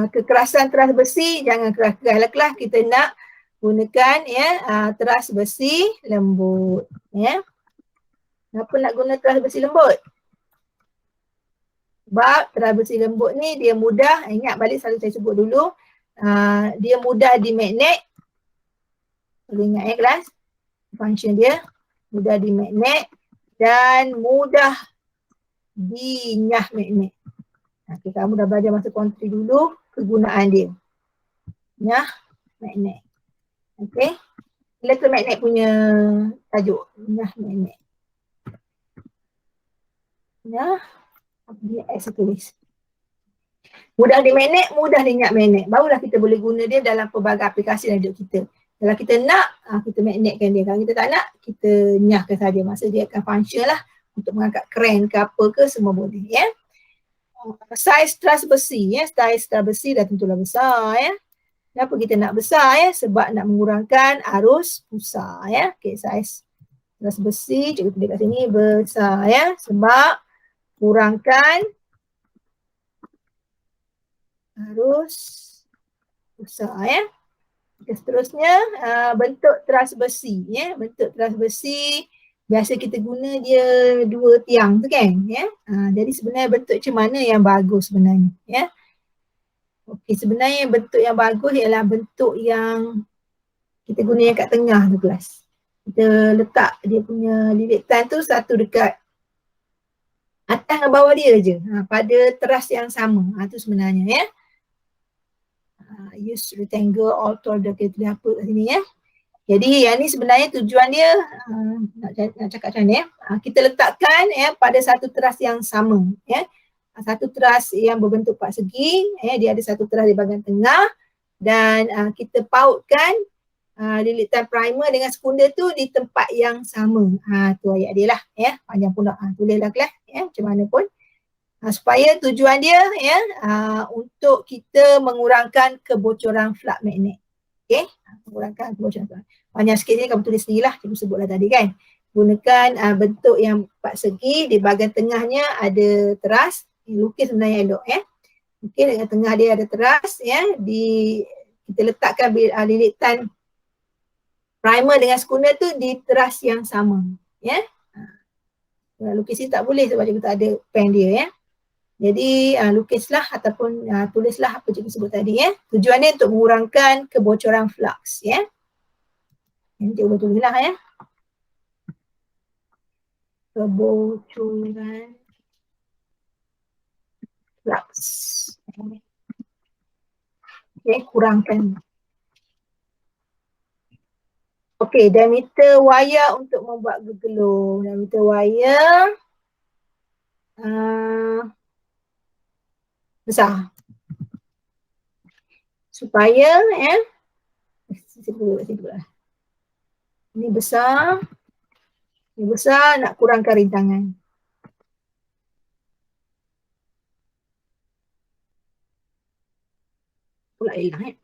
kekerasan teras besi jangan keras-keras lah, kita nak gunakan ya teras besi lembut ya. Kenapa nak guna teras besi lembut? Sebab teras besi lembut ni dia mudah, ingat balik selalu saya sebut dulu, dia mudah di magnet. Boleh ingat ya kelas? Function dia mudah di magnet dan mudah dinyah magnet. Okay, kamu dah belajar masa kontri dulu kegunaan dia. Nyah magnet. Okey. Elektromagnet punya tajuk. Nyah magnet. Nyah dia X tulis. Mudah di magnet, mudah di nyah magnet. Barulah kita boleh guna dia dalam pelbagai aplikasi dalam hidup kita. Kalau kita nak, kita magnetkan dia. Kalau kita tak nak, kita nyahkan saja. Masa dia akan function lah untuk mengangkat kren ke apa ke semua boleh ya. Saiz teras besi ya, saiz teras besi dah tentulah besar ya. Kenapa kita nak besar ya? Sebab nak mengurangkan arus pusar ya. Okey, saiz teras besi cikgu tulis kat sini besar ya, sebab kurangkan arus pusar ya. Okay, seterusnya bentuk teras besi ya. Bentuk teras besi biasa kita guna dia dua tiang tu kan ya. Jadi sebenarnya bentuk macam mana yang bagus sebenarnya ya. Okey, sebenarnya bentuk yang bagus ialah bentuk yang kita guna yang kat tengah tu kelas. Kita letak dia punya lilitan tu satu dekat atas dan bawah dia je. Pada teras yang sama. Tu sebenarnya ya. Use rectangle alter the apa kat sini ya. Jadi yang ni sebenarnya tujuan dia nak cakap macam ni kita letakkan pada satu teras yang sama satu teras yang berbentuk empat segi dia ada satu teras di bahagian tengah dan kita pautkan lilitan primer dengan sekunder tu di tempat yang sama. Tu ayat dia lah panjang pula. Tulislah kelas macam mana pun. Supaya tujuan dia untuk kita mengurangkan kebocoran flux magnet. Okey, mengurangkan kebocoran flux. Panjang sikit ni kamu tulis sendirilah, cikgu sebutlah tadi kan. Gunakan bentuk yang empat segi, di bahagian tengahnya ada teras. Lukis sebenarnya elok Okey, dengan tengah dia ada teras kita letakkan lilitan primer dengan sekunder tu di teras yang sama lukis ni tak boleh sebab cikgu tak ada pen dia Jadi lukislah ataupun tulislah apa cikgu sebut tadi Tujuan dia untuk mengurangkan kebocoran flux Yang cikgu tulislah Kebocoran flux. Kurangkan. Okey, diameter wayar untuk membuat gegelung. Diameter wayar besar. Supaya ini besar. Ini besar nak kurangkan rintangan. Pula hilang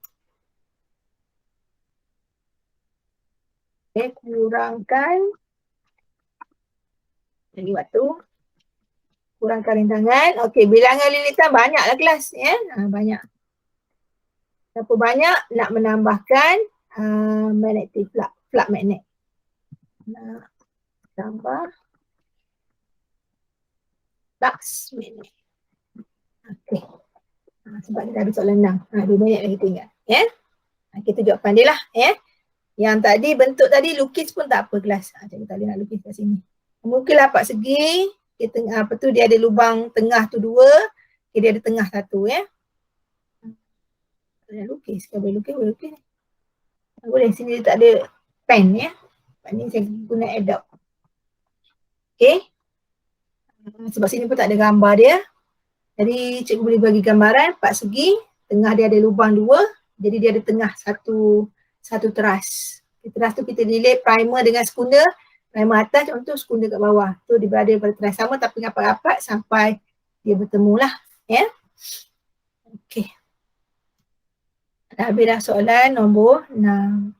kurangkan lagi waktu. Kurangkan rintangan. Okey, bilangan lilitan banyaklah kelas banyak. Berapa banyak nak menambahkan magnetic flux magnet. Nak tambah flux magnet. Okey. Sebab kita ada soalan 6. 2 minit lagi tinggal. Kita jawapan dia lah. Yang tadi bentuk tadi lukis pun tak apa kelas. Cikgu tak boleh nak lukis kat sini. Mungkinlah empat segi. Dia ada lubang tengah tu 2. Dia ada tengah 1 Boleh lukis. Kalau boleh lukis. Boleh. Sini dia tak ada pen Lepas ni saya guna Adobe. Okey. Sebab sini pun tak ada gambar dia. Jadi cikgu boleh bagi gambaran 4 segi. Tengah dia ada lubang 2. Jadi dia ada tengah satu teras. Teras tu kita lilit primer dengan sekunder. Primer atas contoh, sekunder kat bawah. Tu dia berada pada teras sama tapi rapat-rapat sampai dia bertemu lah. Okey. Dah habis dah soalan nombor 6.